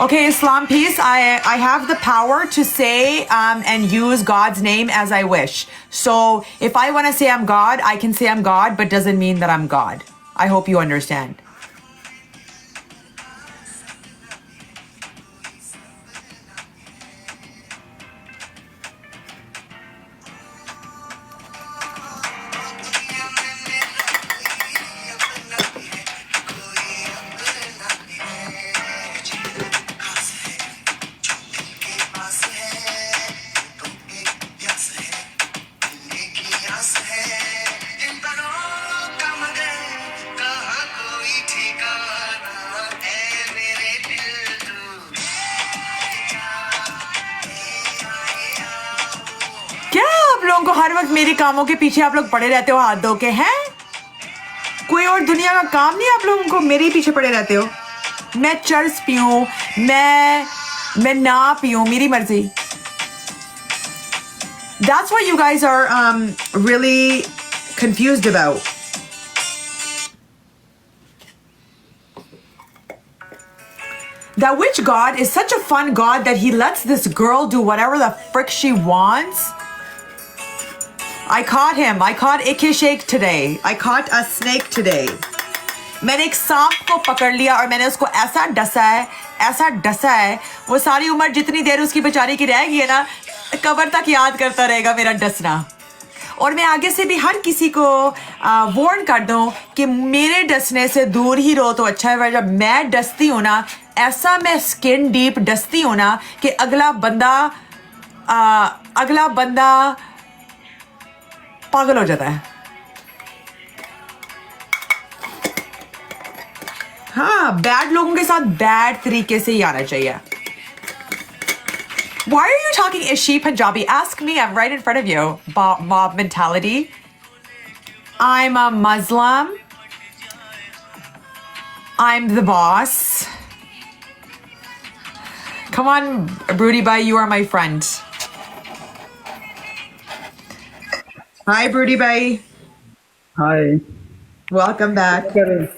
Okay, Islam peace. I have the power to say and use God's name as I wish. So if I want to say I'm God, I can say I'm God, but doesn't mean that I'm God. I hope you understand. क्या आप लोगों को हर वक्त मेरे कामों के पीछे आप लोग पड़े रहते हो हाथ धो के? हैं कोई और दुनिया का काम नहीं, आप लोगों को मेरे ही पीछे पड़े रहते हो? मैं चर्च पीऊं, मैं ना पीऊं, मेरी मर्जी. That's what you guys are really confused about. That witch god is such a fun god that he lets this girl do whatever the frick she wants. I caught him. I caught Ike Sheikh today. I caught a snake today. मैंने एक सांप को पकड़ लिया और मैंने उसको ऐसा डसा है, वो सारी उम्र जितनी देर उसकी बेचारी की रहेगी है ना, कबर तक याद करता रहेगा मेरा डसना. और मैं आगे से भी हर किसी को वार्न कर दूं कि मेरे डसने से दूर ही रहो तो अच्छा है. जब मैं डसती हूँ ना, ऐसा मैं स्किन डीप डसती हूँ ना कि अगला बंदा पागल हो जाता है. हाँ, बैड लोगों के साथ बैड तरीके से ही आना चाहिए. Why are you talking Ishi Punjabi? Ask me, I'm right in front of you. Mob mentality. I'm a Muslim. I'm the boss. Come on, Broody Bhai, you are my friend. Hi, Broody Bhai.
Hi
Welcome back.
करें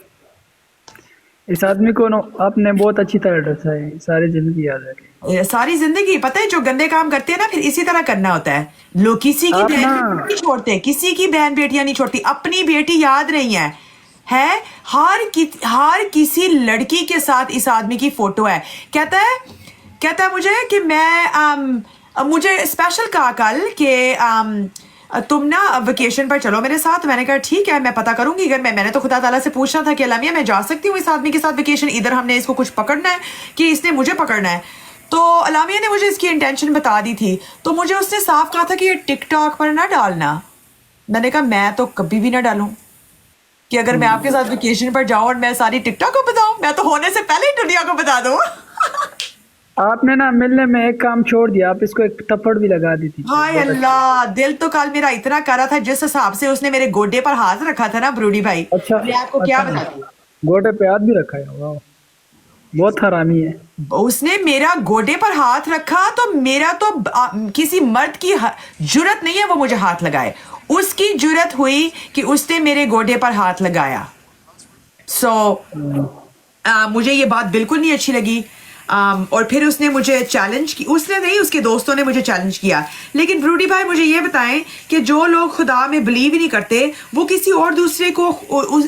इस आदमी को आपने बहुत अच्छी तरह डसा है, सारी जिंदगी याद रखे।
ये सारी जिंदगी पता है, जो गंदे काम करते हैं ना फिर इसी तरह करना होता है। लोग किसी की
आप
बहन
ना-
बेटियां नहीं छोड़ते, किसी की बहन बेटियां नहीं छोड़ती, अपनी बेटी याद नहीं है। हर किसी लड़की के साथ इस आदमी की फोटो है। कहता है मुझे कि मैं मुझे स्पेशल कहा कल कि तुम ना वेकेशन पर चलो मेरे साथ। मैंने कहा ठीक है, मैं पता करूंगी। अगर मैंने तो खुदा ताला से पूछना था कि अलामिया मैं जा सकती हूँ इस आदमी के साथ वेकेशन, इधर हमने इसको कुछ पकड़ना है कि इसने मुझे पकड़ना है। तो अलामिया ने मुझे इसकी इंटेंशन बता दी थी, तो मुझे उसने साफ कहा था कि ये टिकटॉक पर ना डालना। मैंने कहा मैं तो कभी भी ना डालूं कि अगर मैं आपके साथ वेकेशन पर जाऊं और मैं सारी टिकटॉक को बताऊं, मैं तो होने से पहले ही दुनिया को बता दूं।
आपने ना मिलने में एक काम छोड़ दिया, आप इसको एक थप्पड़ भी लगा दी थी।
हाय अल्लाह, दिल तो कल मेरा इतना कर रहा था, जिस हिसाब से उसने मेरे गोडे पर हाथ रखा था ना ब्रूडी भाई।
अच्छा
मैं आपको क्या
अच्छा,
बताऊं,
गोटे पे हाथ भी रखा है, वाह बहुत हरामी है।
उसने मेरा गोडे पर हाथ रखा तो मेरा तो किसी मर्द की जुर्रत नहीं है वो मुझे हाथ लगाए। उसकी जुर्रत हुई कि उसने मेरे गोडे पर हाथ लगाया। मुझे ये बात बिल्कुल नहीं अच्छी लगी। और फिर उसने मुझे चैलेंज की, उसने नहीं उसके दोस्तों ने मुझे चैलेंज किया। लेकिन ब्रूडी भाई मुझे ये बताएं कि जो लोग खुदा में बिलीव ही नहीं करते वो किसी और दूसरे को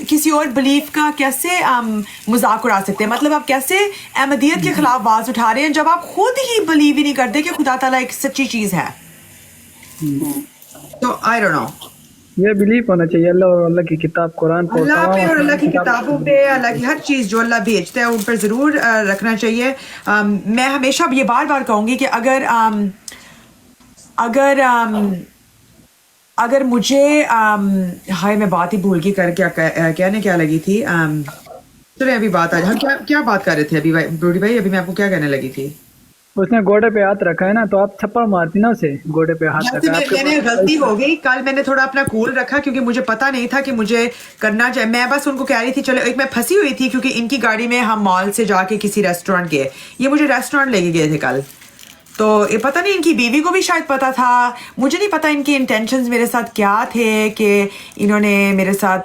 किसी और बिलीफ का कैसे मजाक उड़ा सकते हैं? मतलब आप कैसे अहमदियत के खिलाफ आवाज उठा रहे हैं जब आप खुद ही बिलीव ही नहीं करते कि खुदा ताला एक सच्ची चीज है। तो आई डोंट नो,
ये बिलीफ होना चाहिए अल्लाह और अल्लाह की किताब कुरान पर,
अल्लाह पे और अल्लाह की
किताब-
किताबों पे, अल्लाह की हर चीज़ जो अल्लाह भेजता है उन पर ज़रूर रखना चाहिए। मैं हमेशा ये बार बार कहूँगी कि अगर मुझे हाय मैं बात ही भूल गई कर कहने क्या लगी थी। चलिए अभी बात आ हम क्या बात कर रहे थे अभी ब्रूडी भाई? अभी मैं आपको क्या कहने लगी थी?
उसने गोडे पे हाथ रखा है ना, तो आप थप्पड़ मारती ना उसे। गोडे पे हाथ रखा है आपके
मैंने
पास-
गलती हो गई, कल मैंने थोड़ा अपना कूल रखा क्योंकि मुझे पता नहीं था कि मुझे करना चाहिए। मैं बस उनको कह रही थी चलो, एक मैं फंसी हुई थी क्योंकि इनकी गाड़ी में हम मॉल से जाके किसी रेस्टोरेंट गए, ये मुझे रेस्टोरेंट लेके गए थे कल। तो ये पता नहीं इनकी बीवी को भी शायद पता था, मुझे नहीं पता इनके इंटेंशंस मेरे साथ क्या थे कि इन्होंने मेरे साथ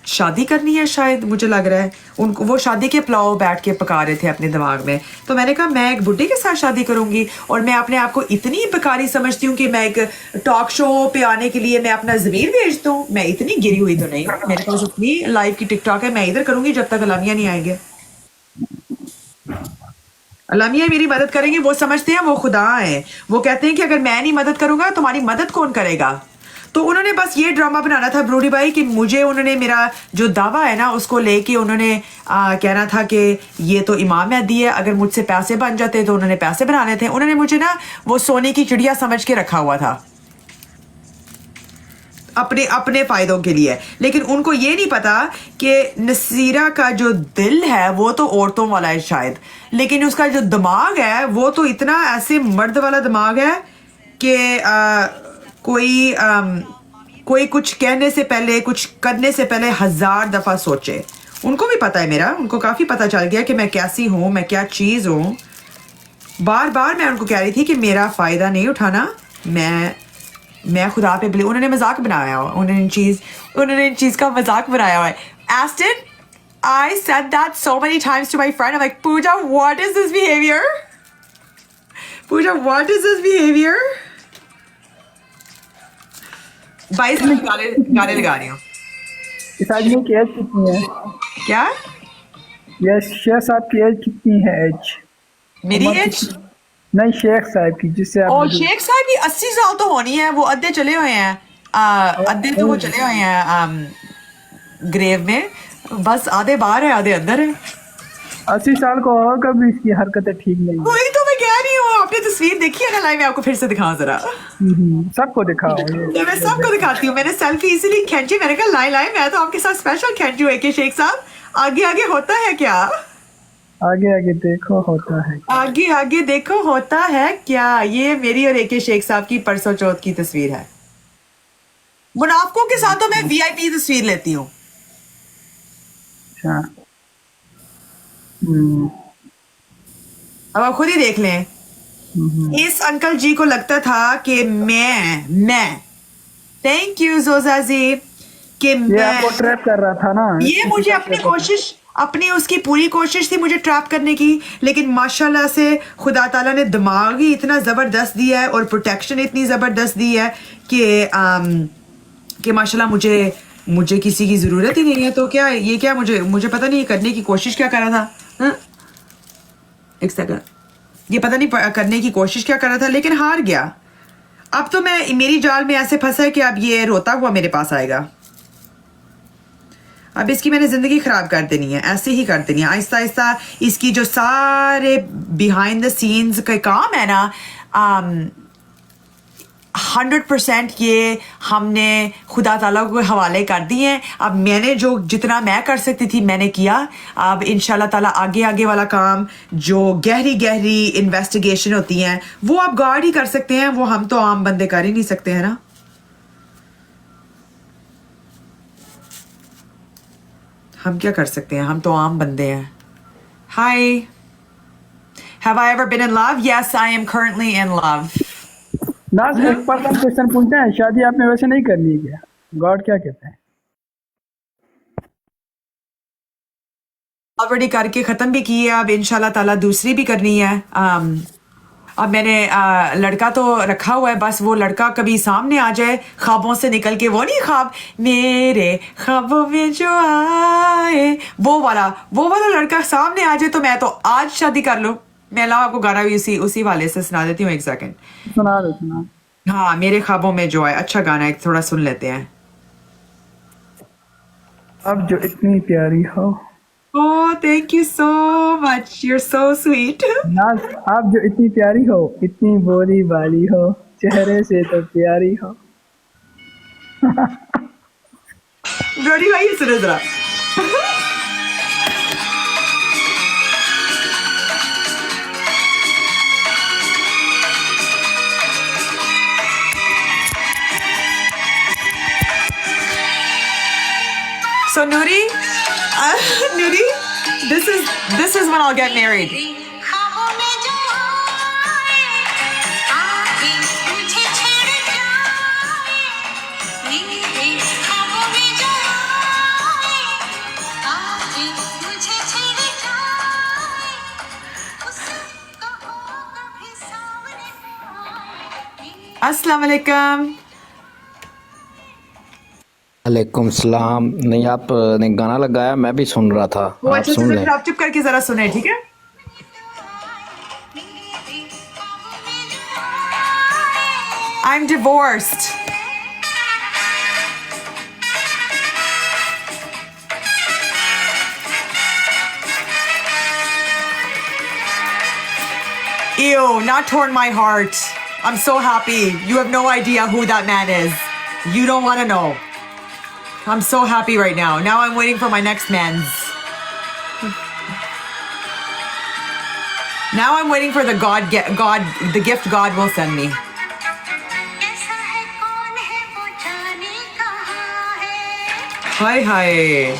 शादी करनी है शायद, मुझे लग रहा है उनको वो शादी के पुलाव बैठ के पका रहे थे अपने दिमाग में। तो मैंने कहा मैं एक बुड्ढे के साथ शादी करूंगी और मैं अपने आप को इतनी बेकारी समझती हूँ कि मैं एक टॉक शो पे आने के लिए मैं अपना ज़मीर बेच दूँ। मैं इतनी गिरी हुई तो नहीं, मेरे पास इतनी लाइव की टिकटॉक है, मैं इधर करूंगी जब तक अलामिया नहीं आएंगे। अलामिया मेरी मदद करेंगे, वो समझते हैं वो खुदा है। वो कहते हैं कि अगर मैं नहीं मदद करूंगा तुम्हारी मदद कौन करेगा? तो उन्होंने बस ये ड्रामा बनाना था ब्रूडी भाई कि मुझे उन्होंने मेरा जो दावा है ना उसको लेके उन्होंने कहना था कि ये तो इमाम मेहदी है, अगर मुझसे पैसे बन जाते तो उन्होंने पैसे बनाने थे। उन्होंने मुझे ना वो सोने की चिड़िया समझ के रखा हुआ था अपने फायदों के लिए। लेकिन उनको ये नहीं पता कि नसीरा का जो दिल है वो तो औरतों वाला है शायद, लेकिन उसका जो दिमाग है वो तो इतना ऐसे मर्द वाला दिमाग है कि कोई कुछ कहने से पहले, कुछ करने से पहले 1000 दफा सोचे। उनको भी पता है मेरा, उनको काफी पता चल गया कि मैं कैसी हूँ, मैं क्या चीज हूँ। बार बार मैं उनको कह रही थी कि मेरा फायदा नहीं उठाना, मैं खुदा पे बिलीव। उन्होंने मजाक बनाया हुआ, उन्होंने इन चीज का मजाक बनाया हुआ है। Aston, I said that so many times to my friend. I'm like, Pooja, what is this behavior? Pooja, what is this behavior? 22 minute गाने लगा रही हूँ।
इस आदमी की एज कितनी है?
क्या
ये शेख साहब की एज कितनी है? एज
मेरी
उम्र
एज?
कितनी? नहीं, शेख साहब की, जिससे आप
और शेख साहब की 80 साल तो होनी है, वो अद्धे चले हुए हैं। अद्धे तो वो चले हुए हैं ग्रेव में, बस आधे बाहर है आधे अंदर है।
80 साल को होगा भी इसकी हरकतें ठीक नहीं है।
वही तो मैं कह रही हूँ, आपने तस्वीर देखी है ना लाइव में? आपको फिर से दिखाऊं जरा?
सबको दिखाओ।
तो मैं सबको दिखाती हूँ। मैंने सेल्फी इसीलिए खींची, मैंने कहा लाए मैं तो आपके साथ स्पेशल खींची हूँ। के शेख साहब आगे आगे होता है क्या?
आगे आगे देखो होता है,
आगे आगे देखो होता है क्या? ये मेरी और AK शेख साहब की परसों चौथ की तस्वीर है। मुनाफिकों के साथ तो मैं VIP तस्वीर लेती हूँ।
अच्छा
अब आप खुद ही देख लें। इस अंकल जी को लगता था कि मैं थैंक यू जोजाजी कि
ये आपको
मैं
ट्रैप कर रहा था ना।
ये मुझे अपनी उसकी पूरी कोशिश थी मुझे ट्रैप करने की, लेकिन माशाल्लाह से खुदा ताला ने दिमाग ही इतना ज़बरदस्त दिया है और प्रोटेक्शन इतनी ज़बरदस्त दी है कि माशाल्लाह मुझे किसी की ज़रूरत ही नहीं है। तो क्या मुझे पता नहीं करने की कोशिश क्या कर रहा था। हाँ? एक सेकंड, ये पता नहीं करने की कोशिश क्या कर रहा था, लेकिन हार गया। अब तो मेरी जाल में ऐसे फंसा है कि अब ये रोता हुआ मेरे पास आएगा। अब इसकी मैंने ज़िंदगी ख़राब कर देनी है, ऐसे ही कर देनी है आहिस्ता आहिस्ता। इसकी जो सारे बिहाइंड द सीन्स का काम है ना, 100% ये हमने खुदा ताला को हवाले कर दिए हैं। अब मैंने जितना मैं कर सकती थी मैंने किया। अब इंशाल्लाह ताला आगे वाला काम जो गहरी इन्वेस्टिगेशन होती हैं वो आप गार्ड ही कर सकते हैं, वो हम तो आम बंदे कर ही नहीं सकते हैं ना। हम क्या कर सकते हैं, हम तो आम बंदे हैं। Hi, have I ever been in love? Yes, I am currently in love.
नाज एक पर्सनल क्वेश्चन पूछते हैं, शादी आपने वैसे नहीं करनी है क्या? गॉड क्या कहते हैं?
ऑलरेडी करके ख़त्म भी की है, अब इंशाल्लाह ताला दूसरी भी करनी है। अब मैंने लड़का तो रखा हुआ है, बस वो लड़का कभी सामने आ जाए ख्वाबों से निकल के, वो नहीं ख्वाब मेरे ख्वाबों में जो आए, वो वाला लड़का सामने आ जाए तो मैं तो आज शादी कर लूँ। मैं लाओ आपको गाना भी उसी वाले से सुना देती हूँ, एक सेकंड।
सुना।
हाँ, मेरे ख्वाबों में जो आए, अच्छा गाना है, थोड़ा सुन लेते हैं।
अब जो इतनी प्यारी हो।
Oh, thank you so much. You're so sweet.
नाज आप जो इतनी प्यारी हो, इतनी बोली बाली हो, चेहरे से तो प्यारी हो।
ब्रोडी भाई सुनो जरा। So Nuri, this is when I'll get married. अस्सलाम वालेकुम।
वालेकुम सलाम। नहीं, आपने गाना लगाया, मैं भी सुन रहा था।
वो
आप
अच्छा
सुन लें।
आप चुप करके जरा सुने, ठीक है? I'm divorced. Ew, not torn my heart. I'm so happy. You have no idea who that man is. You don't want to know. I'm so happy right now. Now I'm waiting for my next man's. Now I'm waiting for the gift God will send me. Hi.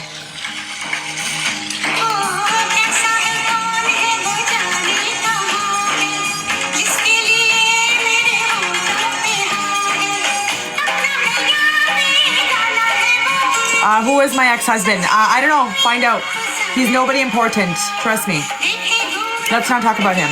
Who is my ex-husband? I don't know. Find out. He's nobody important. Trust me. Let's not talk about him.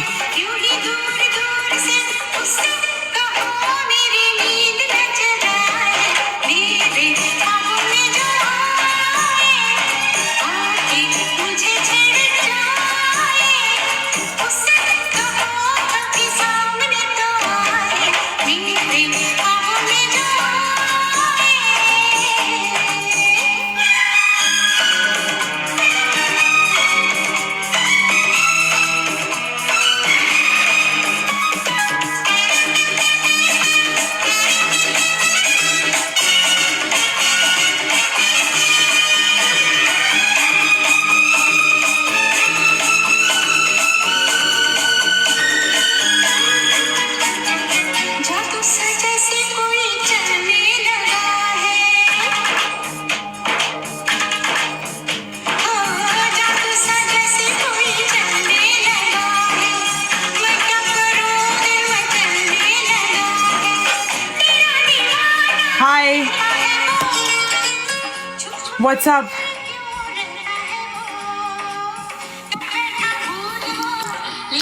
Hi. What's up?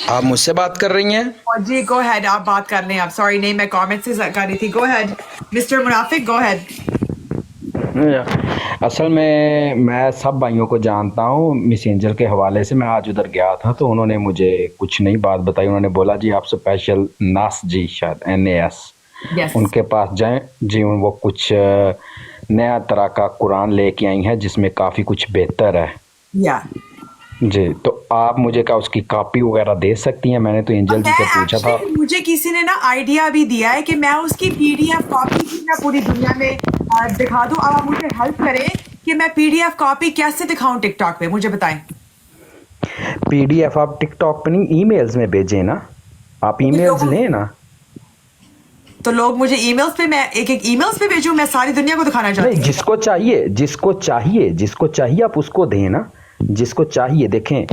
आप मुझसे बात कर रही हैं?
Oh, जी go ahead. आप बात कर लें आप. Sorry नहीं मैं comment से कर रही थी. Go ahead. Mr. मुनाफिक go ahead.
असल में मैं सब भाइयों को जानता हूँ मिस एंजल के हवाले से। मैं आज उधर गया था तो उन्होंने मुझे कुछ नई बात बताई। उन्होंने बोला जी आप स्पेशल नास जी शायद NAS
Yes.
उनके पास जाएं जी। वो कुछ नया तरह का कुरान लेके आई हैं जिसमें काफ़ी कुछ बेहतर है
Yeah.
जी। तो आप मुझे क्या उसकी कॉपी वगैरह दे सकती हैं? मैंने तो एंजल जी से पूछा था।
Actually, मुझे किसी ने ना आइडिया भी दिया है कि मैं उसकी PDF कॉपी की मैं पूरी दुनिया में दिखा दूं। अब आप मुझे हेल्प करें कि मैं PDF कॉपी कैसे दिखाऊं टिकटॉक पे, मुझे बताएं।
PDF आप टिकटॉक पे नहीं ईमेल्स में भेजें ना। आप ईमेल्स लें ना।
तो लोग मुझे ईमेल्स पे, मैं एक एक ईमेल्स पे भेजूं? मैं सारी दुनिया को दिखाना चाहती
नहीं,
हूँ।
जिसको चाहिए आप उसको दें ना। जिसको चाहिए देखें,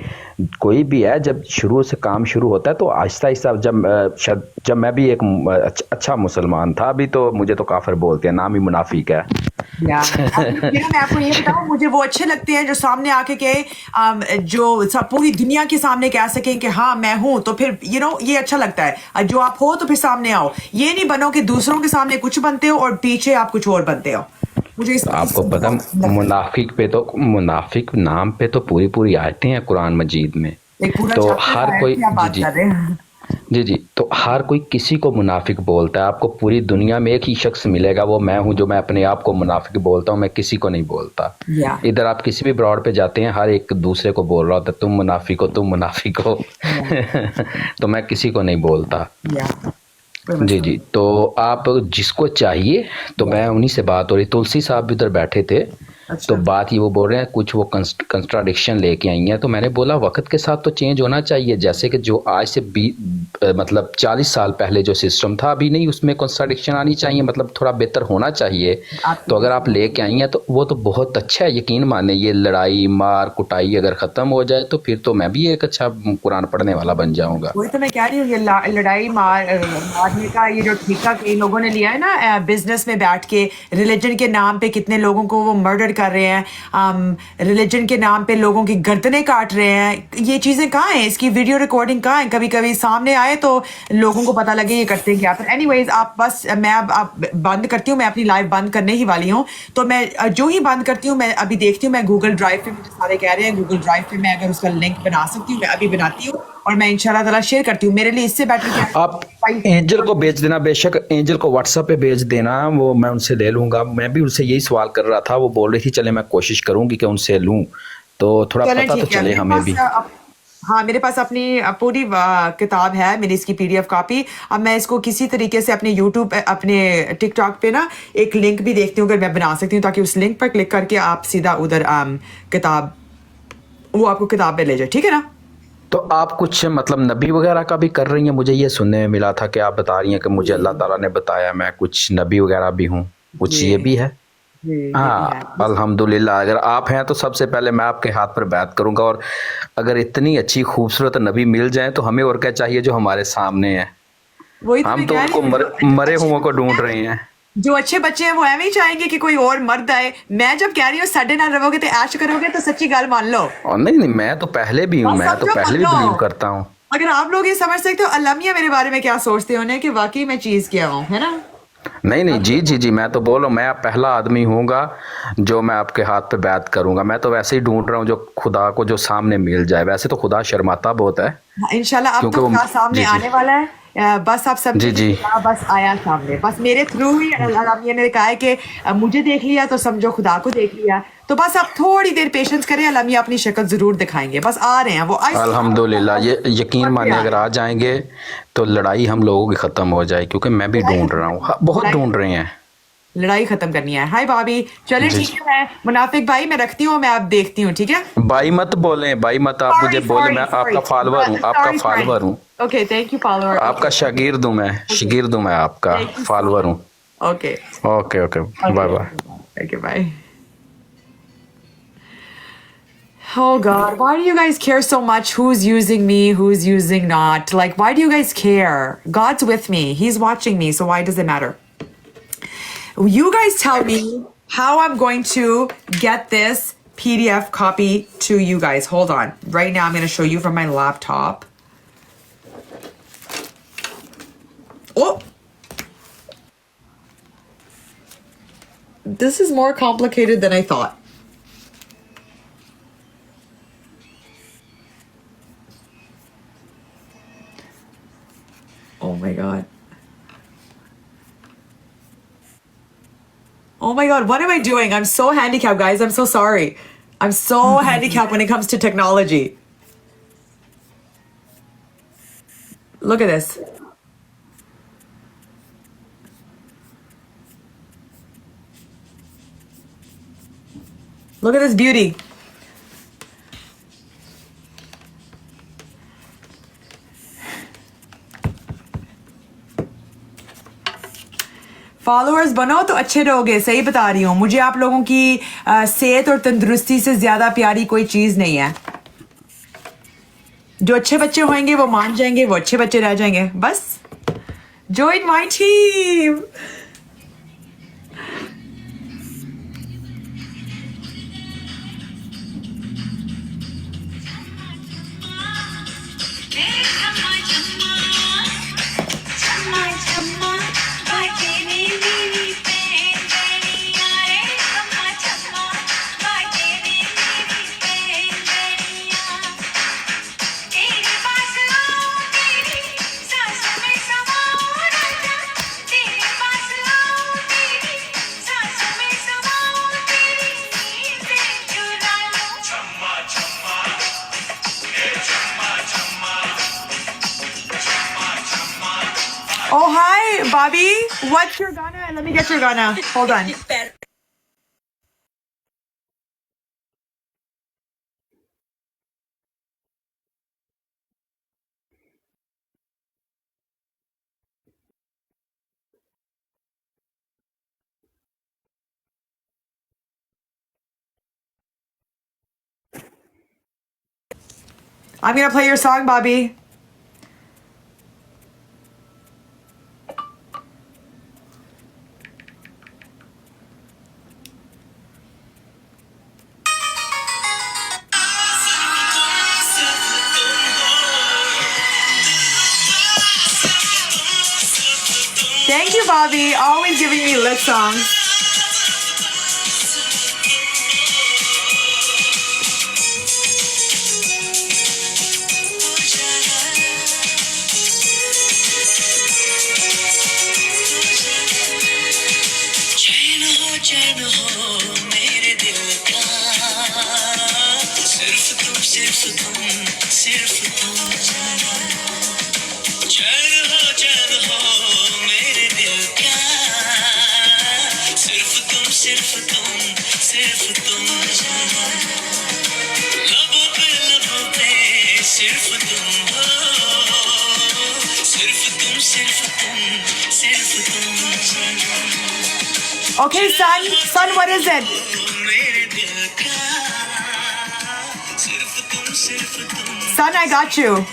कोई भी है जब शुरू से काम शुरू होता है तो आहिस्ता आहिस्ता जब मैं भी एक अच्छा मुसलमान था, अभी तो मुझे तो काफिर बोलते हैं, नाम ही मुनाफिक है।
मैं आपको ये बताऊं, मुझे वो अच्छे लगते हैं जो सामने आके कहे, जो सब पूरी दुनिया के सामने कह सकें कि हाँ मैं हूं, तो फिर ये अच्छा लगता है। जो आप हो तो फिर सामने आओ, ये नहीं बनो कि दूसरों के सामने कुछ बनते हो और पीछे आप कुछ और बनते हो। मुझे
आपको पता मुनाफिक नाम पे तो पूरी आयतें हैं कुरान मजीद में। तो हर कोई जी तो हर कोई किसी को मुनाफिक बोलता है। आपको पूरी दुनिया में एक ही शख्स मिलेगा, वो मैं हूँ, जो मैं अपने आप को मुनाफिक बोलता हूँ। मैं किसी को नहीं बोलता। इधर आप किसी भी ब्रॉड पे जाते हैं, हर एक दूसरे को बोल रहा होता है तुम मुनाफिक हो तो मैं किसी को नहीं बोलता। जी तो आप जिसको चाहिए, तो मैं उन्हीं से बात हो रही। तुलसी साहब भी उधर बैठे थे। तो बात ये वो बोल रहे हैं कुछ वो कंट्राडिक्शन लेके आई हैं। तो मैंने बोला वक्त के साथ तो चेंज होना चाहिए। जैसे कि जो आज से 40 साल पहले जो सिस्टम था, अभी नहीं उसमें कंट्राडिक्शन आनी चाहिए, मतलब थोड़ा बेहतर होना चाहिए। तो अगर आप लेके आई हैं तो वो तो बहुत अच्छा है। यकीन माने ये लड़ाई मार कुटाई अगर ख़त्म हो जाए तो फिर तो मैं भी एक अच्छा कुरान पढ़ने वाला बन जाऊँगा।
वही तो मैं कह रही हूँ, ये लड़ाई मारने का ये जो ठेका कई लोगों ने लिया है ना, बिजनेस में बैठ के रिलीजन के नाम पे कितने लोगों को वो मर्डर कर रहे हैं, रिलीजन के नाम पे लोगों की गर्दनें काट रहे हैं। ये चीजें कहाँ हैं? इसकी वीडियो रिकॉर्डिंग कहाँ है? कभी कभी सामने आए तो लोगों को पता लगे ये करते हैं क्या। फिर एनीवेज आप बस, मैं अब बंद करती हूँ, मैं अपनी लाइव बंद करने ही वाली हूँ। तो मैं जो ही बंद करती हूँ, मैं अभी देखती हूँ, मैं गूगल ड्राइव पे, मुझे सारे कह रहे हैं गूगल ड्राइव पे मैं अगर उसका लिंक बना सकती हूँ, मैं अभी बनाती हूँ और मैं इंशाल्लाह ताला शेयर करती हूँ। मेरे लिए इससे बेटर क्या,
आप एंजल को भेज देना, बेशक एंजल को व्हाट्सएप पे भेज देना, वो मैं उनसे ले लूँगा। मैं भी उनसे यही सवाल कर रहा था, वो बोल रही थी चले मैं कोशिश करूँगी कि उनसे लूँ, तो थोड़ा पता तो चले हमें भी।
हाँ, मेरे पास अपनी पूरी किताब है, मेरी इसकी PDF कॉपी। अब मैं इसको किसी तरीके से अपने YouTube, अपने TikTok पे ना एक लिंक भी देखती हूँ अगर मैं बना सकती हूँ, ताकि उस लिंक पर क्लिक करके आप सीधा उधर किताब, वो आपको किताब पे ले जाए। ठीक है ना?
तो आप कुछ मतलब नबी वगैरह का भी कर रही हैं? मुझे ये सुनने में मिला था कि आप बता रही हैं कि मुझे अल्लाह ताला ने बताया मैं कुछ नबी वगैरह भी हूँ, कुछ ये भी है? हाँ, अल्हम्दुलिल्लाह। अगर आप हैं तो सबसे पहले मैं आपके हाथ पर बैत करूंगा, और अगर इतनी अच्छी खूबसूरत नबी मिल जाए तो हमें और क्या चाहिए जो हमारे सामने है। हम तो उनको मरे हुए को ढूंढ रहे हैं।
जो अच्छे बच्चे हैं वो एवं ही चाहेंगे कि कोई और मर्द आए। मैं जब कह रही हूँ साडे नाल रहोगे तो ऐश करोगे, तो सच्ची गल मान लो।
नहीं, मैं तो पहले भी हूँ, मैं तो पहले भी बिलीव करता हूँ।
अगर आप लोग ये समझ सकते हो अल्लामिया मेरे बारे में क्या सोचते हो कि वाकई मैं चीज क्या हूँ, है ना?
नहीं, जी मैं तो बोलो, मैं पहला आदमी हूँगा जो मैं आपके हाथ पे बैत करूंगा। मैं तो वैसे ही ढूंढ रहा हूँ जो खुदा को जो सामने मिल जाए। वैसे तो खुदा शर्माता बहुत है।
इंशाल्लाह अब तो खुदा सामने आने वाला है। बस आप सब
जी
बस आया सामने, बस मेरे थ्रू ही अल्लामिया ने कहा है कि मुझे देख लिया तो समझो खुदा को देख लिया। तो बस आप थोड़ी देर पेशेंस करें, अल्लामिया अपनी शक्ल जरूर दिखाएंगे। बस आ रहे हैं वो।
अल्हम्दुलिल्लाह, ये यकीन मानिए अगर आ जाएंगे तो लड़ाई हम लोगों की खत्म हो जाए, क्योंकि मैं भी ढूंढ रहा हूँ, बहुत ढूंढ रहे हैं।
लड़ाई खत्म करनी है। हाय भाभी, चले ठीक है, मैं मुनाफिक भाई मैं रखती हूँ, मैं अब देखती हूँ। ठीक है,
भाई मत बोलें, भाई मत आप मुझे बोले, मैं आपका फॉलोअर हूँ, आपका फॉलोअर हूँ।
Okay, thank you follower.
आपका शागिर्द हूँ मैं, शागिर्द हूँ मैं, आपका फॉलोअर हूँ।
Okay
okay, bye bye.
Okay bye. Oh God, why do you guys care so much who's using me, who's using not? Like, why do you guys care? God's with me. He's watching me, so why does it matter? You guys tell me how I'm going to get this PDF copy to you guys. Hold on. Right now, I'm going to show you from my laptop. Oh! This is more complicated than I thought. Oh my God. Oh my God, what am I doing? I'm so handicapped, guys. I'm so sorry. I'm so handicapped when it comes to technology. Look at this. Look at this beauty. Followers बनो तो अच्छे रहोगे, सही बता रही हूँ। मुझे आप लोगों की सेहत और तंदुरुस्ती से ज्यादा प्यारी कोई चीज नहीं है। जो अच्छे बच्चे होंगे वो मान जाएंगे, वो अच्छे बच्चे रह जाएंगे। बस join my team. Oh, hi, Bobby. What's your Ghana? Let me get your Ghana. Hold on. I'm going to play your song, Bobby. Thank you, Bobby. Always giving me lit songs. Okay, son, what is it? Son, I got you.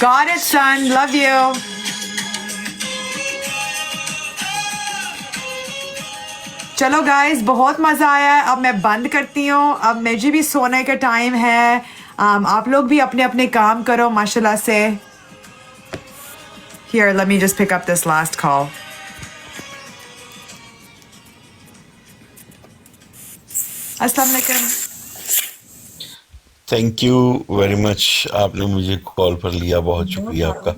Got it, son. Love you. चलो guys, बहुत मज़ा आया है। अब मैं बंद करती हूँ। अब मुझे भी सोने का टाइम है। आप लोग भी अपने अपने काम करो माशाल्लाह से। Here, let me just pick up this last call. अस्सलाम वालेकुम।
थैंक यू वेरी मच, आपने मुझे कॉल पर लिया, बहुत शुक्रिया आपका।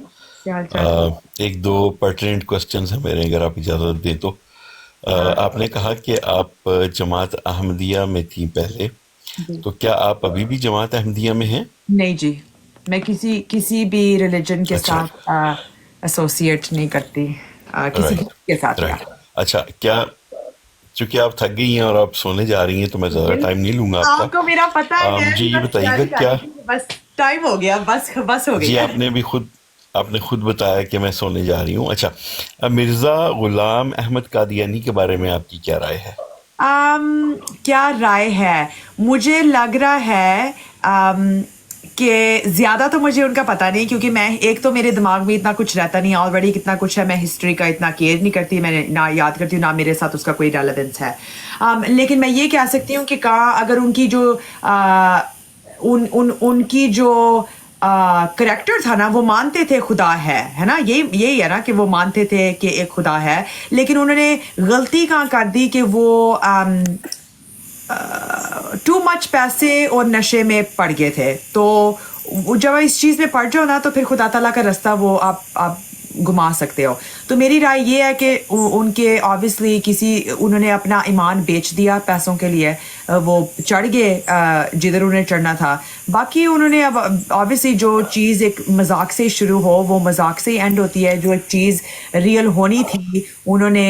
एक दो पर्टिनेंट क्वेश्चंस हैं मेरे, अगर आप इजाज़त दें तो। आपने कहा कि आप जमात अहमदिया में थी पहले, तो क्या आप अभी भी जमात अहमदिया में हैं?
नहीं जी, मैं किसी भी रिलीजन के साथ एसोसिएट नहीं करती, किसी के साथ।
अच्छा, क्या चूंकि आप थक गई हैं और आप सोने जा रही हैं तो मैं ज़्यादा टाइम नहीं लूंगा
आपको
आपका।
मेरा पता है
मुझे ये
बस
बताइएगा क्या
बस टाइम हो गया, बस हो
जी,
गई।
आपने खुद बताया कि मैं सोने जा रही हूँ। अच्छा, अब मिर्ज़ा गुलाम अहमद कादियानी के बारे में आपकी क्या राय है?
क्या राय है? मुझे लग रहा है कि ज़्यादा तो मुझे उनका पता नहीं, क्योंकि मैं एक तो मेरे दिमाग में इतना कुछ रहता नहीं, ऑलरेडी कितना कुछ है, मैं हिस्ट्री का इतना केयर नहीं करती, मैंने ना याद करती हूँ, ना मेरे साथ उसका कोई रेलेवेंस है। लेकिन मैं ये कह सकती हूँ कि अगर उनकी जो उनकी जो करेक्टर था ना, वो मानते थे खुदा है ना, यही है ना कि वो मानते थे कि एक खुदा है, लेकिन उन्होंने गलती कहाँ कर दी कि वो टू मच पैसे और नशे में पड़ गए थे। तो जब इस चीज़ में पड़ जाओ ना, तो फिर खुदा ताला का रास्ता वो आप घुमा सकते हो। तो मेरी राय ये है कि उनके ऑब्वियसली उन्होंने अपना ईमान बेच दिया पैसों के लिए, वो चढ़ गए जिधर उन्हें चढ़ना था। बाकी उन्होंने अब ऑब्वियसली जो चीज़ एक मजाक से शुरू हो वो मजाक से ही एंड होती है, जो एक चीज़ रियल होनी थी उन्होंने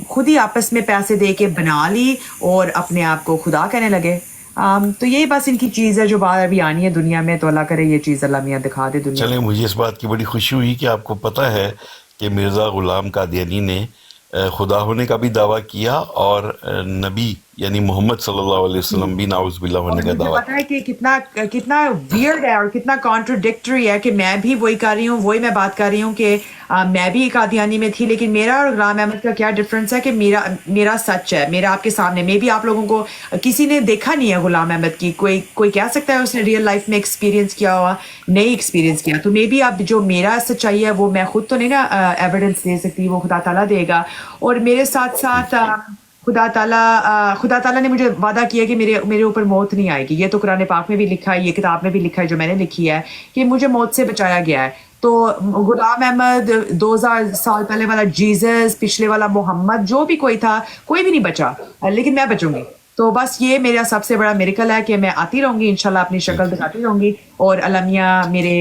खुद ही आपस में पैसे दे के बना ली और अपने आप को खुदा कहने लगे। तो यही बस इनकी चीज़ है जो बात अभी आनी है दुनिया में, तो अल्लाह करे ये चीज़ अल्लाह मियाँ दिखा दे दुनिया।
चलें, मुझे इस बात की बड़ी खुशी हुई कि आपको पता है कि मिर्ज़ा गुलाम कादियानी ने खुदा होने का भी दावा किया और नबी यानी मोहम्मद सल्लल्लाहु अलैहि वसल्लम भी नाउज़ुबिल्लाह होने का दावा।
पता है कि कितना वियर्ड है और कितना कॉन्ट्रडिक्टरी है कि मैं भी वही कर रही हूँ, वही मैं बात कर रही हूँ कि मैं भी कादियानी में थी, लेकिन मेरा और गुलाम अहमद का क्या डिफरेंस है कि मेरा सच है, मेरा आपके सामने। मे भी आप लोगों को किसी ने देखा नहीं है गुलाम अहमद की, कोई कह सकता है उसने रियल लाइफ में एक्सपीरियंस किया हुआ, नहीं एक्सपीरियंस किया। तो मे भी आप जो मेरा सच्चाई है वो मैं खुद तो नहीं ना एविडेंस दे सकती, वो खुदा ताला देगा। और मेरे साथ साथ खुदा ताला ने मुझे वादा किया कि मेरे ऊपर मौत नहीं आएगी। ये तो कुरान पाक में भी लिखा है, ये किताब में भी लिखा है जो मैंने लिखी है, कि मुझे मौत से बचाया गया है। तो गुलाम अहमद, 2000 साल पहले वाला जीसस, पिछले वाला मोहम्मद, जो भी कोई था, कोई भी नहीं बचा, लेकिन मैं बचूंगी। तो बस ये मेरा सबसे बड़ा मिरेकल है कि मैं आती रहूंगी इंशाल्लाह, अपनी शक्ल दिखाती रहूंगी, और अल्लाह मियां मेरे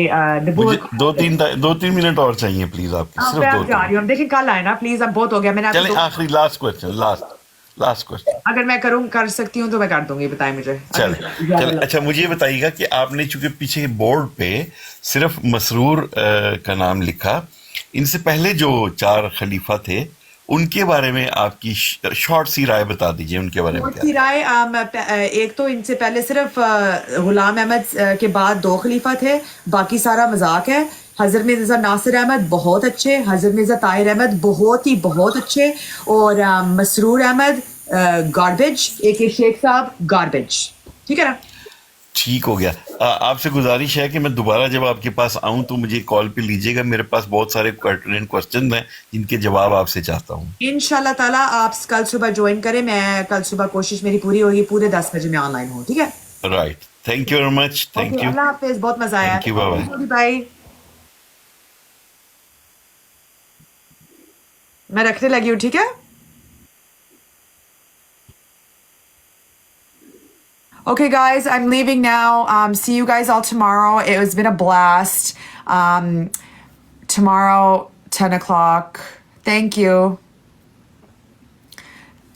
मुझे 2-3 मिनट और चाहिए प्लीज आपके, सिर्फ 2-3।
जा रही हूँ, देखिए कल आए ना प्लीज, अब बहुत हो गया। मैंने
चलें, आखिरी लास्ट क्वेश्चन
अगर मैं कर सकती हूँ तो मैं कर दूंगी, बताएं मुझे।
चल अच्छा, मुझे बताइएगा कि आपने चूंकि पीछे बोर्ड पे सिर्फ मसरूर का नाम लिखा, इनसे पहले जो 4 खलीफा थे उनके बारे में आपकी शॉर्ट सी राय बता दीजिए, उनके बारे में क्या
राय। एक तो इनसे पहले सिर्फ गुलाम अहमद के बाद 2 खलीफा थे, बाकी सारा मजाक है। हज़रत मिर्ज़ा नासिर अहमद बहुत अच्छे, हज़रत मिर्ज़ा ताहिर अहमद बहुत अच्छे, और मसरूर अहमद गार्बेज, एक शेख साहब गार्बेज। ठीक है ना?
ठीक हो गया। आपसे गुजारिश है कि मैं दोबारा जब आपके पास आऊं तो मुझे कॉल पे लीजिएगा, मेरे पास बहुत सारे पर्टिनेंट क्वेश्चन हैं जिनके जवाब आपसे चाहता हूं।
इंशाल्लाह ताला आप कल सुबह ज्वाइन करें, मैं कल सुबह कोशिश मेरी पूरी होगी, पूरे 10 बजे मैं ऑनलाइन हूँ। ठीक है?
Right, thank you very much. Thank you,
अल्लाह हाफिज, बहुत मजा आया।
Thank you, bye
bye. मैं रखने लगी हूँ, ठीक है? Okay, guys, I'm leaving now. See you guys all tomorrow. It has been a blast. Tomorrow, 10 o'clock. Thank you.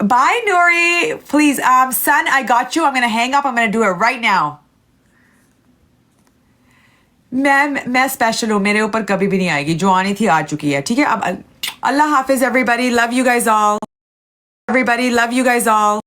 Bye, Nuri. Please, son, I got you. I'm going to hang up. I'm going to do it right now. मैं special हूँ, मेरे ऊपर कभी भी नहीं आएगी, जो आनी थी आ चुकी है। ठीक है? अब अल्लाह हाफिज, everybody. Love you guys all. Everybody, love you guys all.